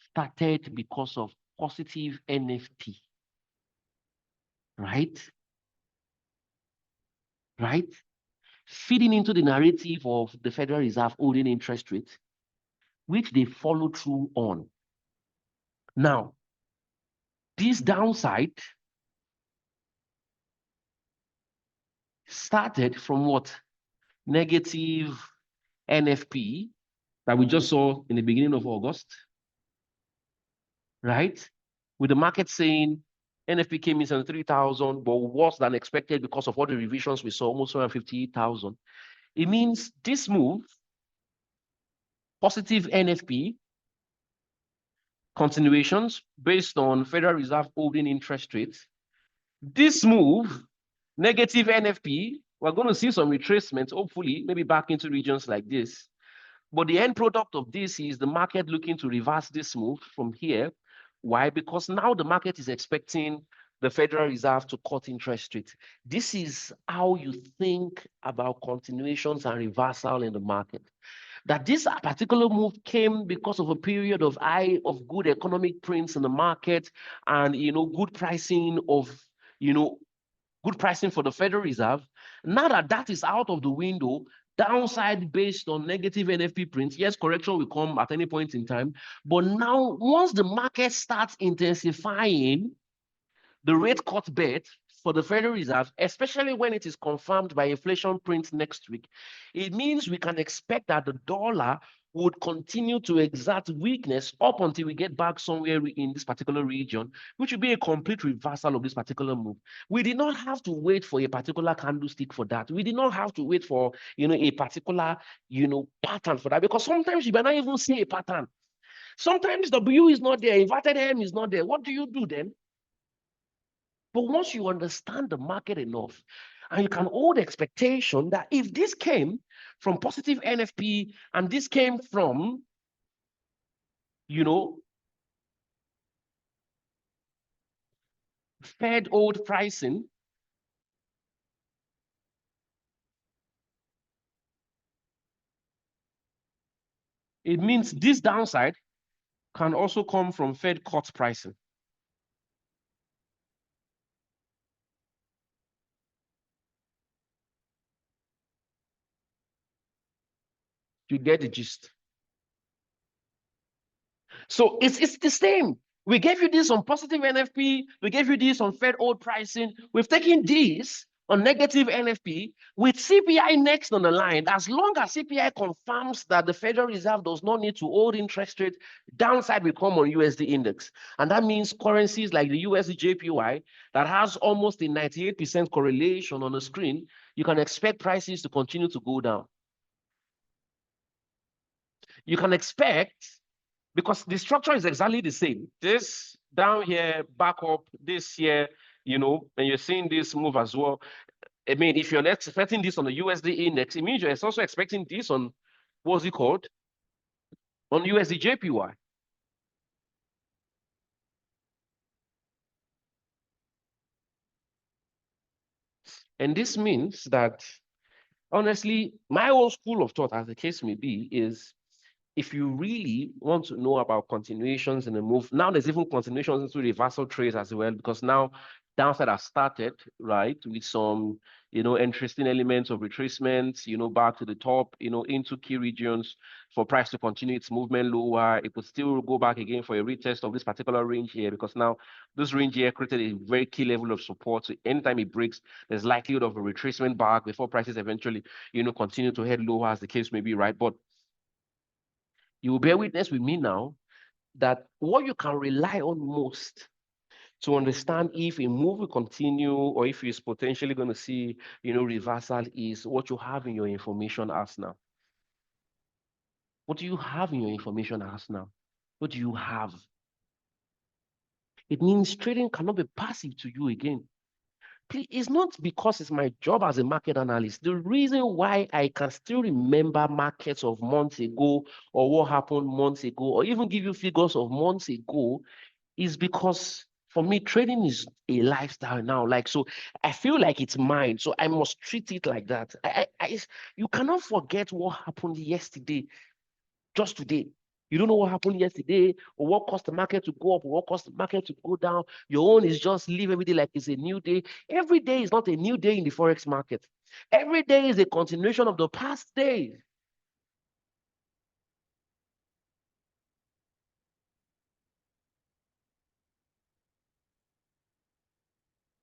started because of positive NFP. Right? Right? Feeding into the narrative of the Federal Reserve holding interest rates, which they follow through on. Now, this downside started from what? Negative NFP that we just saw in the beginning of August, right? With the market saying NFP came in at 3,000, but worse than expected because of all the revisions we saw, almost 158,000. It means this move, positive NFP, continuations based on Federal Reserve holding interest rates. This move, negative NFP, we're going to see some retracements, hopefully, maybe back into regions like this. But the end product of this is the market looking to reverse this move from here. Why? Because now the market is expecting the Federal Reserve to cut interest rates. This is how you think about continuations and reversal in the market. That this particular move came because of a period of good economic prints in the market, and good pricing of good pricing for the Federal Reserve. Now that that is out of the window, downside based on negative NFP prints. Yes, correction will come at any point in time. But now, once the market starts intensifying the rate cut bet for the Federal Reserve, especially when it is confirmed by inflation print next week, it means we can expect that the dollar would continue to exert weakness up until we get back somewhere in this particular region, which would be a complete reversal of this particular move. We did not have to wait for a particular candlestick for that. We did not have to wait for, a particular, pattern for that, because sometimes you may not even see a pattern. Sometimes W is not there, inverted M is not there. What do you do then? But once you understand the market enough, and you can hold expectation that if this came from positive NFP and this came from, Fed old pricing, it means this downside can also come from Fed cut pricing. You get the gist. So it's the same. We gave you this on positive NFP. We gave you this on Fed old pricing. We've taken this on negative NFP with CPI next on the line. As long as CPI confirms that the Federal Reserve does not need to hold interest rate, downside will come on USD index. And that means currencies like the USD JPY that has almost a 98% correlation on the screen, you can expect prices to continue to go down. You can expect, because the structure is exactly the same. This down here, back up, this here, and you're seeing this move as well. I mean, if you're expecting this on the USD index, it means you're also expecting this on, what's it called? On USD JPY. And this means that, honestly, my old school of thought, as the case may be, is if you really want to know about continuations in the move, now there's even continuations into reversal trades as well, because now downside has started, right, with some, interesting elements of retracement, back to the top, into key regions for price to continue its movement lower. It will still go back again for a retest of this particular range here, because now this range here created a very key level of support. So anytime it breaks, there's likelihood of a retracement back before prices eventually, continue to head lower, as the case may be, right? But you will bear witness with me now that what you can rely on most to understand if a move will continue or if it's potentially going to see, reversal is what you have in your information arsenal. What do you have in your information arsenal? What do you have? It means trading cannot be passive to you again. Please, it's not because it's my job as a market analyst. The reason why I can still remember markets of months ago or what happened months ago, or even give you figures of months ago, is because for me, trading is a lifestyle now. So I feel like it's mine. So I must treat it like that. You cannot forget what happened yesterday, just today. You don't know what happened yesterday or what caused the market to go up or what caused the market to go down. Your own is just live every day like it's a new day. Every day is not a new day in the Forex market. Every day is a continuation of the past days.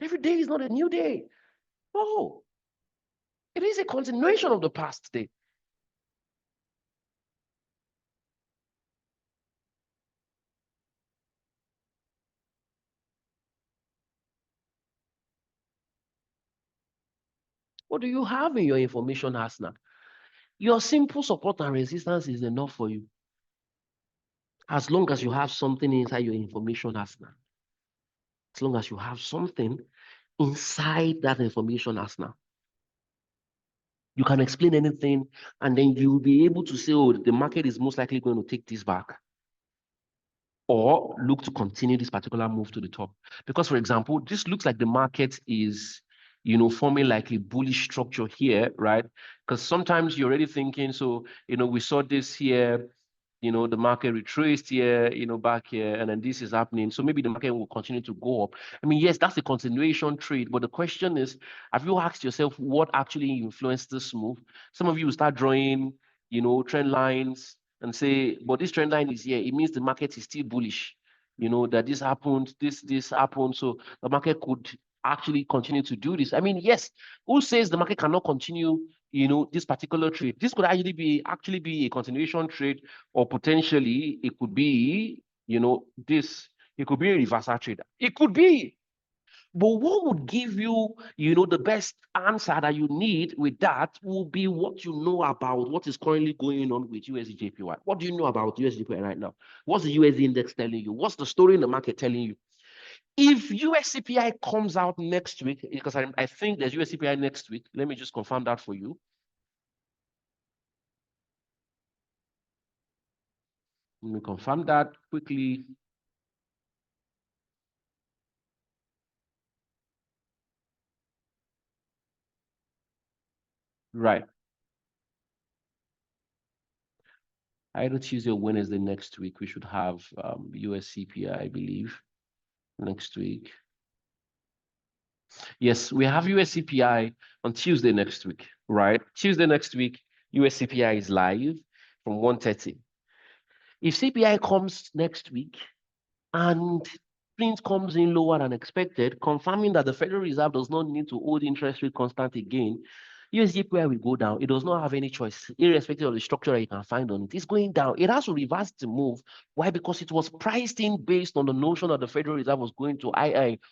Every day is not a new day. No, it is a continuation of the past day. What do you have in your information arsenal? Your simple support and resistance is enough for you. As long as you have something inside your information arsenal. As long as you have something inside that information arsenal. You can explain anything, and then you'll be able to say, oh, the market is most likely going to take this back. Or look to continue this particular move to the top. Because, for example, this looks like the market is, forming like a bullish structure here, right? Because sometimes you're already thinking, so, we saw this here, the market retraced here, back here, and then this is happening. So maybe the market will continue to go up. I mean, yes, that's a continuation trade, but the question is, have you asked yourself what actually influenced this move? Some of you will start drawing, trend lines and say, but this trend line is here. It means the market is still bullish. That this happened, this happened. So the market could actually continue to do this. I mean, yes, who says the market cannot continue, this particular trade? This could actually be a continuation trade, or potentially it could be, it could be a reversal trade. It could be. But what would give you, the best answer that you need with that will be what you know about what is currently going on with USDJPY. What do you know about USDJPY right now? What's the USD index telling you? What's the story in the market telling you? If USCPI comes out next week, because I think there's USCPI next week, let me just confirm that for you. Let me confirm that quickly. Right. Either Tuesday or Wednesday next week, we should have US CPI, I believe, next week. Yes, we have US CPI on Tuesday next week, right? Tuesday next week, US CPI is live from 1:30. If CPI comes next week and print comes in lower than expected, confirming that the Federal Reserve does not need to hold interest rate constant again, USDPY will go down. It does not have any choice, irrespective of the structure that you can find on it. It's going down. It has to reverse the move. Why? Because it was priced in based on the notion that the Federal Reserve was going to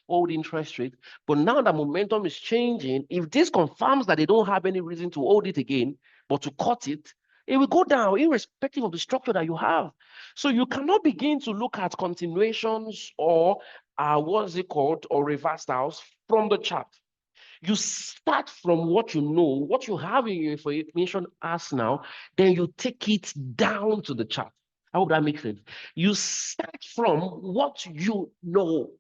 hold interest rate. But now that momentum is changing, if this confirms that they don't have any reason to hold it again, but to cut it, it will go down irrespective of the structure that you have. So you cannot begin to look at continuations or what's it called, or reversals from the chart. You start from what you know, what you have in your information as now, then you take it down to the chart. I hope that makes sense. You start from what you know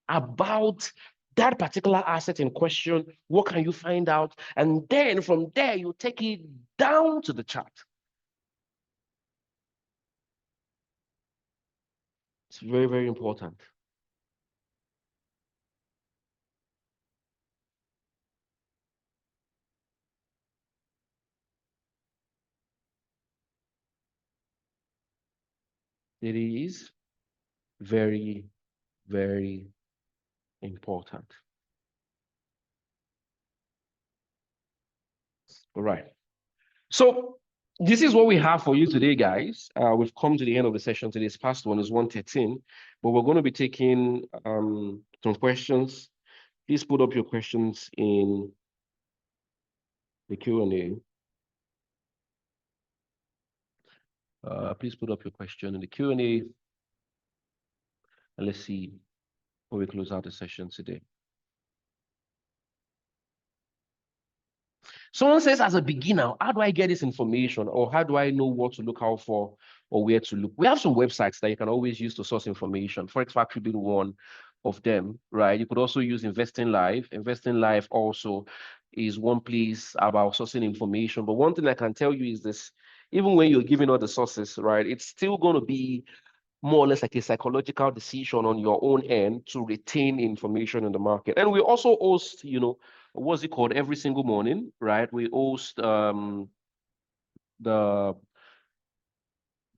about that particular asset in question. What can you find out? And then from there, you take it down to the chart. It's very, very important. It is very, very important. All right. So this is what we have for you today, guys. We've come to the end of the session. Today's past one is 1:13, but we're going to be taking some questions. Please put up your questions in the Q&A. Please put up your question in the Q&A, and let's see when we close out the session today. Someone says, as a beginner, how do I get this information, or how do I know what to look out for or where to look? We have some websites that you can always use to source information. Forex Factory being one of them, right? You could also use Investing Live. Investing Live also is one place about sourcing information. But one thing I can tell you is this: even when you're giving all the sources, right, it's still going to be more or less like a psychological decision on your own end to retain information in the market. And we also host, what's it called, every single morning, right? We host the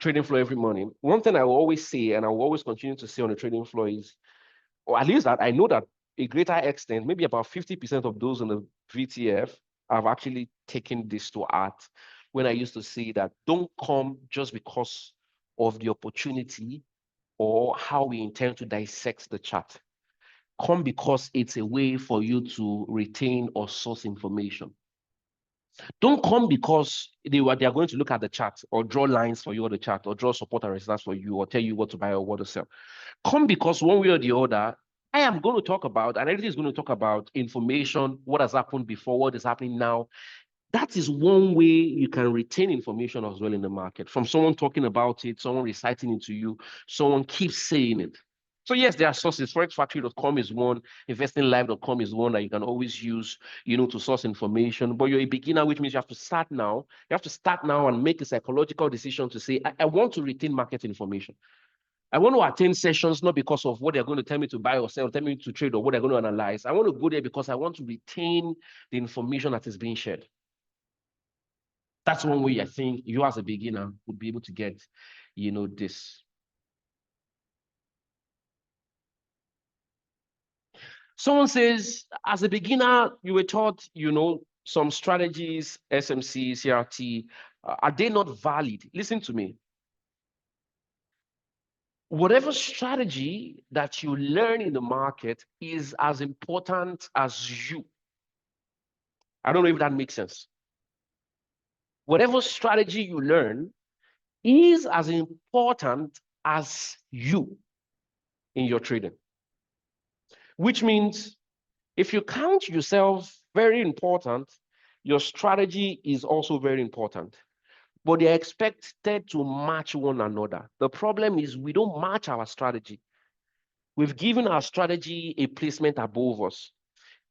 trading floor every morning. One thing I will always say, and I will always continue to say on the trading floor is, or at least that I know that a greater extent, maybe about 50% of those in the VTF have actually taken this to heart. When I used to say that, don't come just because of the opportunity or how we intend to dissect the chart. Come because it's a way for you to retain or source information. Don't come because they are going to look at the chart or draw lines for you on the chart or draw support and resistance for you or tell you what to buy or what to sell. Come because one way or the other, I am going to talk about, and everything is going to talk about information, what has happened before, what is happening now. That is one way you can retain information as well in the market. From someone talking about it, someone reciting it to you, someone keeps saying it. So yes, there are sources. Forexfactory.com is one, investinglive.com is one that you can always use, to source information. But you're a beginner, which means you have to start now. You have to start now and make a psychological decision to say, I want to retain market information. I want to attend sessions not because of what they're going to tell me to buy or sell, tell me to trade or what they're going to analyze. I want to go there because I want to retain the information that is being shared. That's one way I think you as a beginner would be able to get, this. Someone says, as a beginner, you were taught, some strategies, SMC, CRT, are they not valid? Listen to me. Whatever strategy that you learn in the market is as important as you. I don't know if that makes sense. Whatever strategy you learn is as important as you in your trading, which means if you count yourself very important, your strategy is also very important, but they're expected to match one another. The problem is we don't match our strategy. We've given our strategy a placement above us.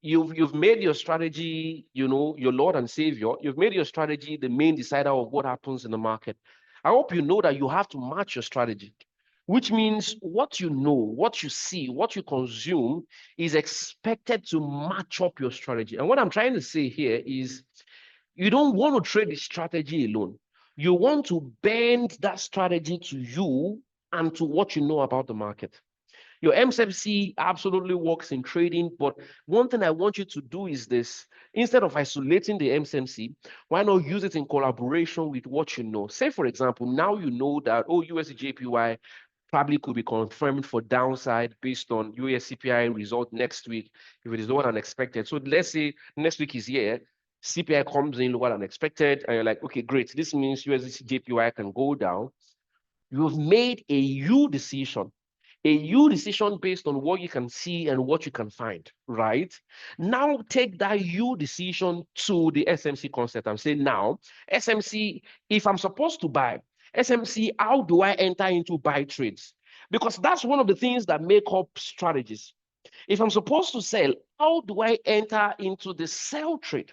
You've made your strategy, your Lord and Savior. You've made your strategy the main decider of what happens in the market. I hope you know that you have to match your strategy, which means what you know, what you see, what you consume is expected to match up your strategy. And what I'm trying to say here is you don't want to trade the strategy alone. You want to bend that strategy to you and to what you know about the market. Your MSMC absolutely works in trading, but one thing I want you to do is this. Instead of isolating the MSMC, why not use it in collaboration with what you know? Say, for example, now you know that, USD JPY probably could be confirmed for downside based on US CPI result next week, if it is lower than expected. So let's say next week is here, CPI comes in lower than expected, and you're like, okay, great. This means USD JPY can go down. You've made a U decision based on what you can see and what you can find, right? Now take that U decision to the SMC concept and say, now, SMC, if I'm supposed to buy, SMC, how do I enter into buy trades? Because that's one of the things that make up strategies. If I'm supposed to sell, how do I enter into the sell trade?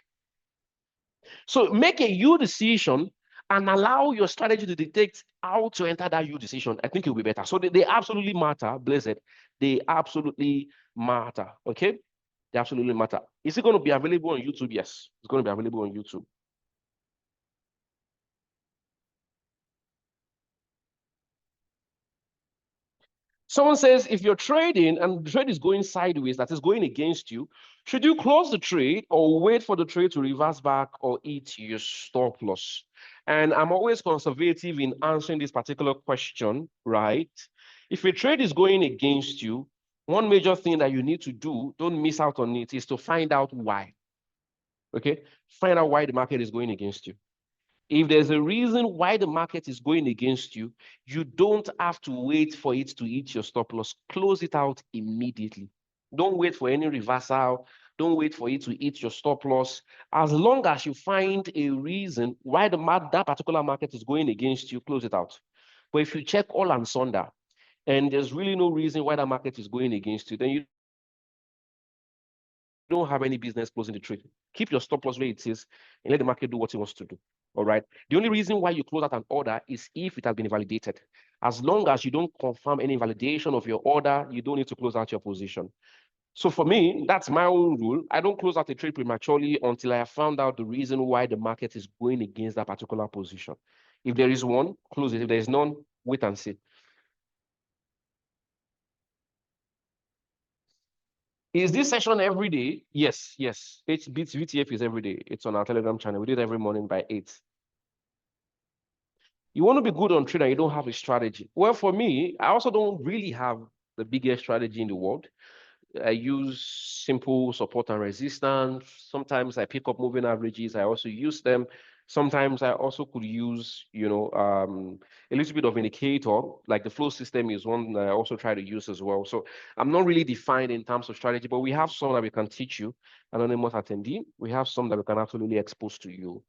So make a U decision and allow your strategy to dictate how to enter that U decision. I think it will be better. So they absolutely matter, blessed. They absolutely matter. Okay? They absolutely matter. Is it going to be available on YouTube? Yes, it's going to be available on YouTube. Someone says, if you're trading and the trade is going sideways, that is going against you, should you close the trade or wait for the trade to reverse back or eat your stop loss? And I'm always conservative in answering this particular question, right? If a trade is going against you, one major thing that you need to do, don't miss out on it, is to find out why. Okay? Find out why the market is going against you. If there's a reason why the market is going against you, you don't have to wait for it to hit your stop loss. Close it out immediately. Don't wait for any reversal. Don't wait for it to hit your stop loss. As long as you find a reason why that particular market is going against you, close it out. But if you check all and sonder, and there's really no reason why that market is going against you, then you don't have any business closing the trade. Keep your stop loss where it is and let the market do what it wants to do. All right. The only reason why you close out an order is if it has been validated. As long as you don't confirm any validation of your order, you don't need to close out your position. So for me, that's my own rule. I don't close out a trade prematurely until I have found out the reason why the market is going against that particular position. If there is one, close it. If there is none, wait and see. Is this session every day? Yes, yes. Beats VTF is every day. It's on our Telegram channel. We do it every morning by 8. You want to be good on trade and you don't have a strategy. Well, for me, I also don't really have the biggest strategy in the world. I use simple support and resistance. Sometimes I pick up moving averages. I also use them. Sometimes I also could use, a little bit of indicator, like the flow system is one that I also try to use as well. So I'm not really defined in terms of strategy, but we have some that we can teach you, anonymous attendee. We have some that we can absolutely expose to you.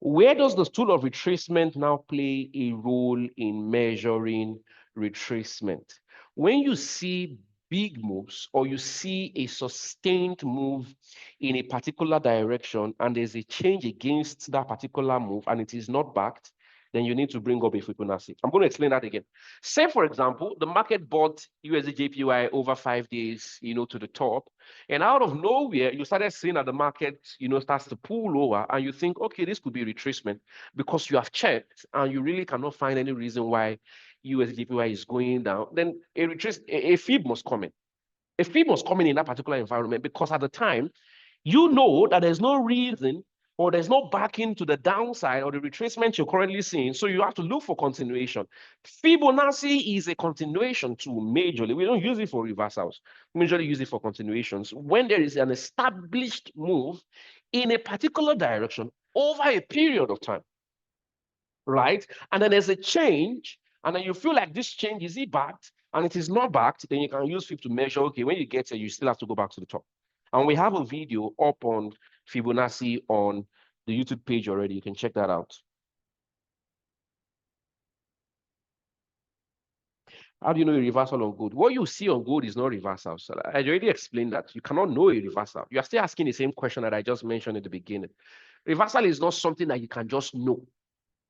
Where does the tool of retracement now play a role in measuring retracement? When you see big moves or you see a sustained move in a particular direction and there's a change against that particular move and it is not backed, then you need to bring up a Fibonacci. I'm going to explain that again. Say, for example, the market bought USD JPY over 5 days, to the top. And out of nowhere, you started seeing that the market, starts to pull lower and you think, okay, this could be retracement because you have checked and you really cannot find any reason why USD is going down. Then a fib must come in. A fib must come in that particular environment because at the time, you know that there's no reason or there's no backing to the downside or the retracement you're currently seeing. So you have to look for continuation. Fibonacci is a continuation tool majorly. We don't use it for reversals. We usually use it for continuations. When there is an established move in a particular direction over a period of time, right? And then there's a change, and then you feel like this change, is it backed? And it is not backed, then you can use FIB to measure, okay, when you get there, you still have to go back to the top. And we have a video up on Fibonacci on the YouTube page already. You can check that out. How do you know a reversal on gold? What you see on gold is not reversal. So I already explained that. You cannot know a reversal. You are still asking the same question that I just mentioned at the beginning. Reversal is not something that you can just know.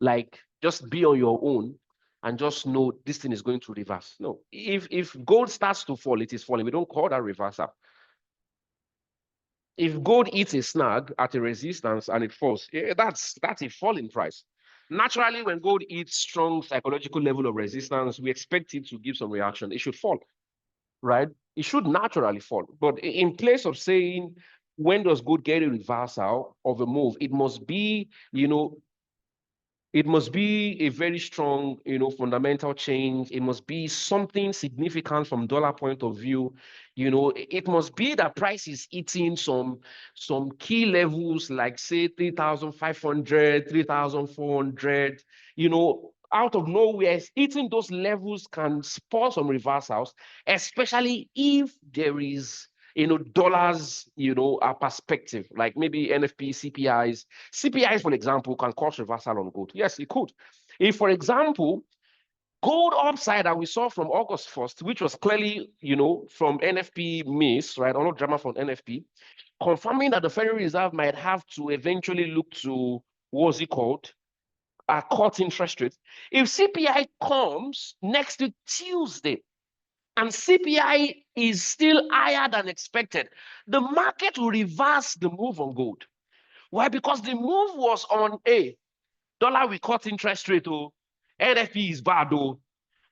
Like, just be on your own and just know this thing is going to reverse. No, if gold starts to fall, it is falling. We don't call that reversal. If gold hits a snag at a resistance and it falls, that's a falling price. Naturally, when gold hits strong psychological level of resistance, we expect it to give some reaction. It should fall, right? It should naturally fall. But in place of saying, when does gold get a reversal of a move, it must be, it must be a very strong, fundamental change. It must be something significant from dollar point of view. It must be that price is hitting some key levels, like say 3,500, 3,400. Out of nowhere, hitting those levels can spur some reversals, especially if there is dollars, a perspective, like maybe NFP, CPIs. CPIs, for example, can cause reversal on gold. Yes, it could. If, for example, gold upside that we saw from August 1st, which was clearly, from NFP miss, right? Or not drama from NFP, confirming that the Federal Reserve might have to eventually look to, what's it called? A cut interest rate. If CPI comes next to Tuesday, and CPI is still higher than expected, the market will reverse the move on gold. Why? Because the move was on a dollar will cut interest rate, NFP is bad,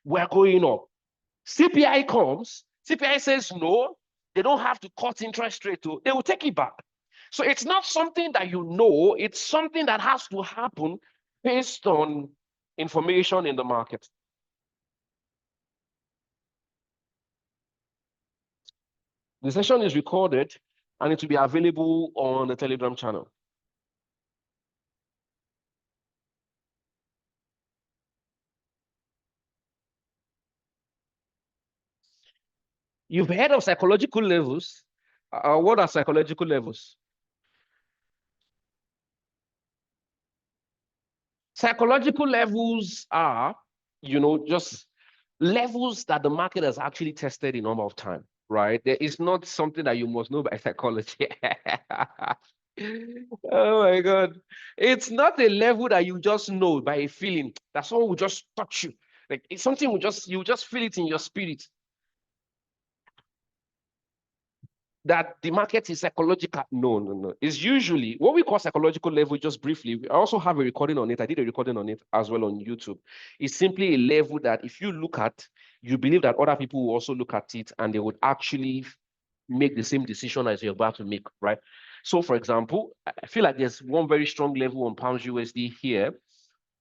we're going up. CPI comes, CPI says no, they don't have to cut interest rate, they will take it back. So it's not something that it's something that has to happen based on information in the market. The session is recorded and it will be available on the Telegram channel. You've heard of psychological levels. What are psychological levels? Psychological levels are, just levels that the market has actually tested a number of time, right? There is not something that you must know by psychology. Oh my God. It's not a level that you just know by a feeling that someone will just touch you. Like it's something you just feel it in your spirit. That the market is psychological. No, no, no. It's usually what we call psychological level, just briefly. I also have a recording on it. I did a recording on it as well on YouTube. It's simply a level that if you look at, you believe that other people will also look at it and they would actually make the same decision as you're about to make, right? So, for example, I feel like there's one very strong level on pounds USD here.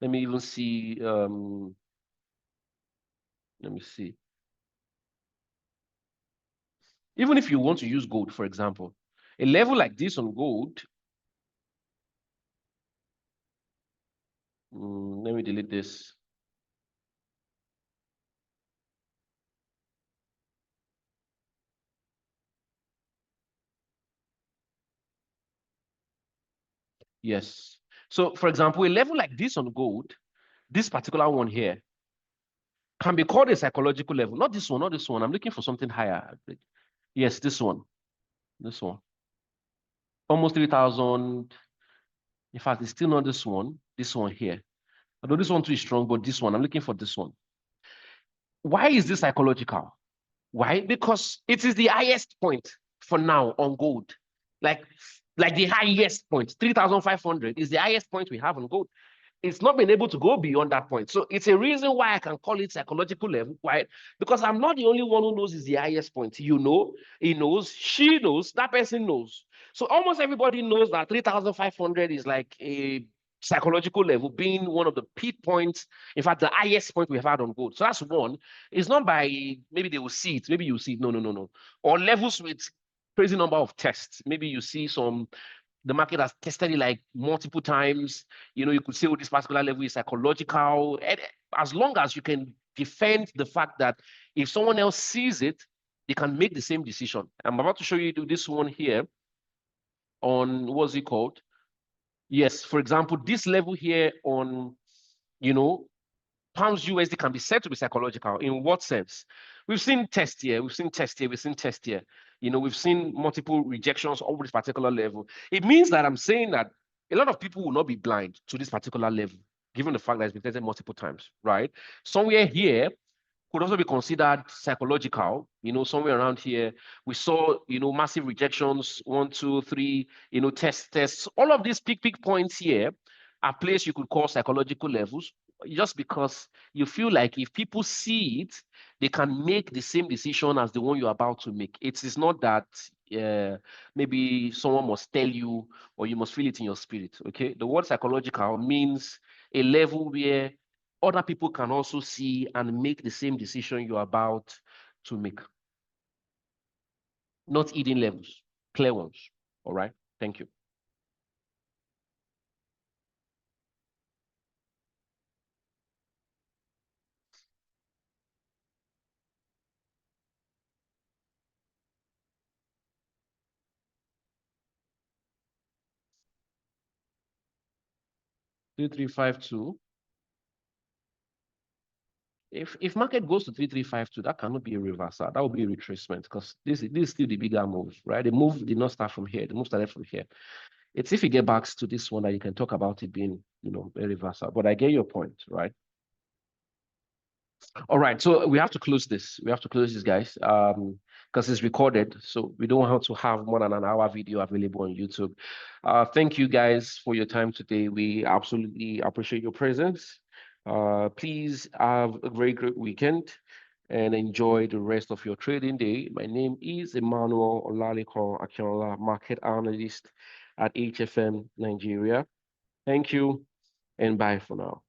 Let me even see. Let me see. Even if you want to use gold, for example, a level like this on gold, let me delete this. Yes. So for example, a level like this on gold, this particular one here, can be called a psychological level. Not this one, not this one. I'm looking for something higher. Yes, this one. This one. Almost 3,000. In fact, it's still not this one. This one here. Although this one too is strong, but this one, I'm looking for this one. Why is this psychological? Why? Because it is the highest point for now on gold. Like the highest point, 3,500 is the highest point we have on gold. It's not been able to go beyond that point. So it's a reason why I can call it psychological level. Why? Because I'm not the only one who knows it's the highest point. You know, he knows, she knows, that person knows. So almost everybody knows that 3,500 is like a psychological level, being one of the peak points, in fact, the highest point we've had on gold. So that's one. It's not by maybe they will see it, maybe you see it. No, no, no, no. Or levels with crazy number of tests. Maybe you see some the market has tested it like multiple times. You know, you could say, oh, this particular level is psychological. And as long as you can defend the fact that if someone else sees it, they can make the same decision. I'm about to show you this one here on what's it called? Yes, for example, this level here on, you know, pounds USD can be said to be psychological. In what sense? We've seen test here, we've seen test here, we've seen test here. You know, we've seen multiple rejections over this particular level. It means that I'm saying that a lot of people will not be blind to this particular level, given the fact that it's been tested multiple times, right? Somewhere here could also be considered psychological, you know, somewhere around here. We saw, you know, massive rejections, 1, 2, 3, you know, tests. All of these peak points here are places you could call psychological levels, just because you feel like if people see it, they can make the same decision as the one you're about to make. It is not that maybe someone must tell you or you must feel it in your spirit, okay? The word psychological means a level where other people can also see and make the same decision you're about to make. Not hidden levels, clear ones. All right. Thank you. Three, three, five, two. If market goes to 3352, that cannot be a reversal. That will be a retracement because this is still the bigger move, right? The move did not start from here. The move started from here. It's if you get back to this one that you can talk about it being, you know, a reversal. But I get your point, right? All right, so we have to close this. We have to close this, guys, because it's recorded. So we don't want to have more than an hour video available on YouTube. Thank you guys for your time today. We absolutely appreciate your presence. Please have a very great weekend and enjoy the rest of your trading day. My name is Emmanuel Akinola, market analyst at HFM Nigeria. Thank you and bye for now.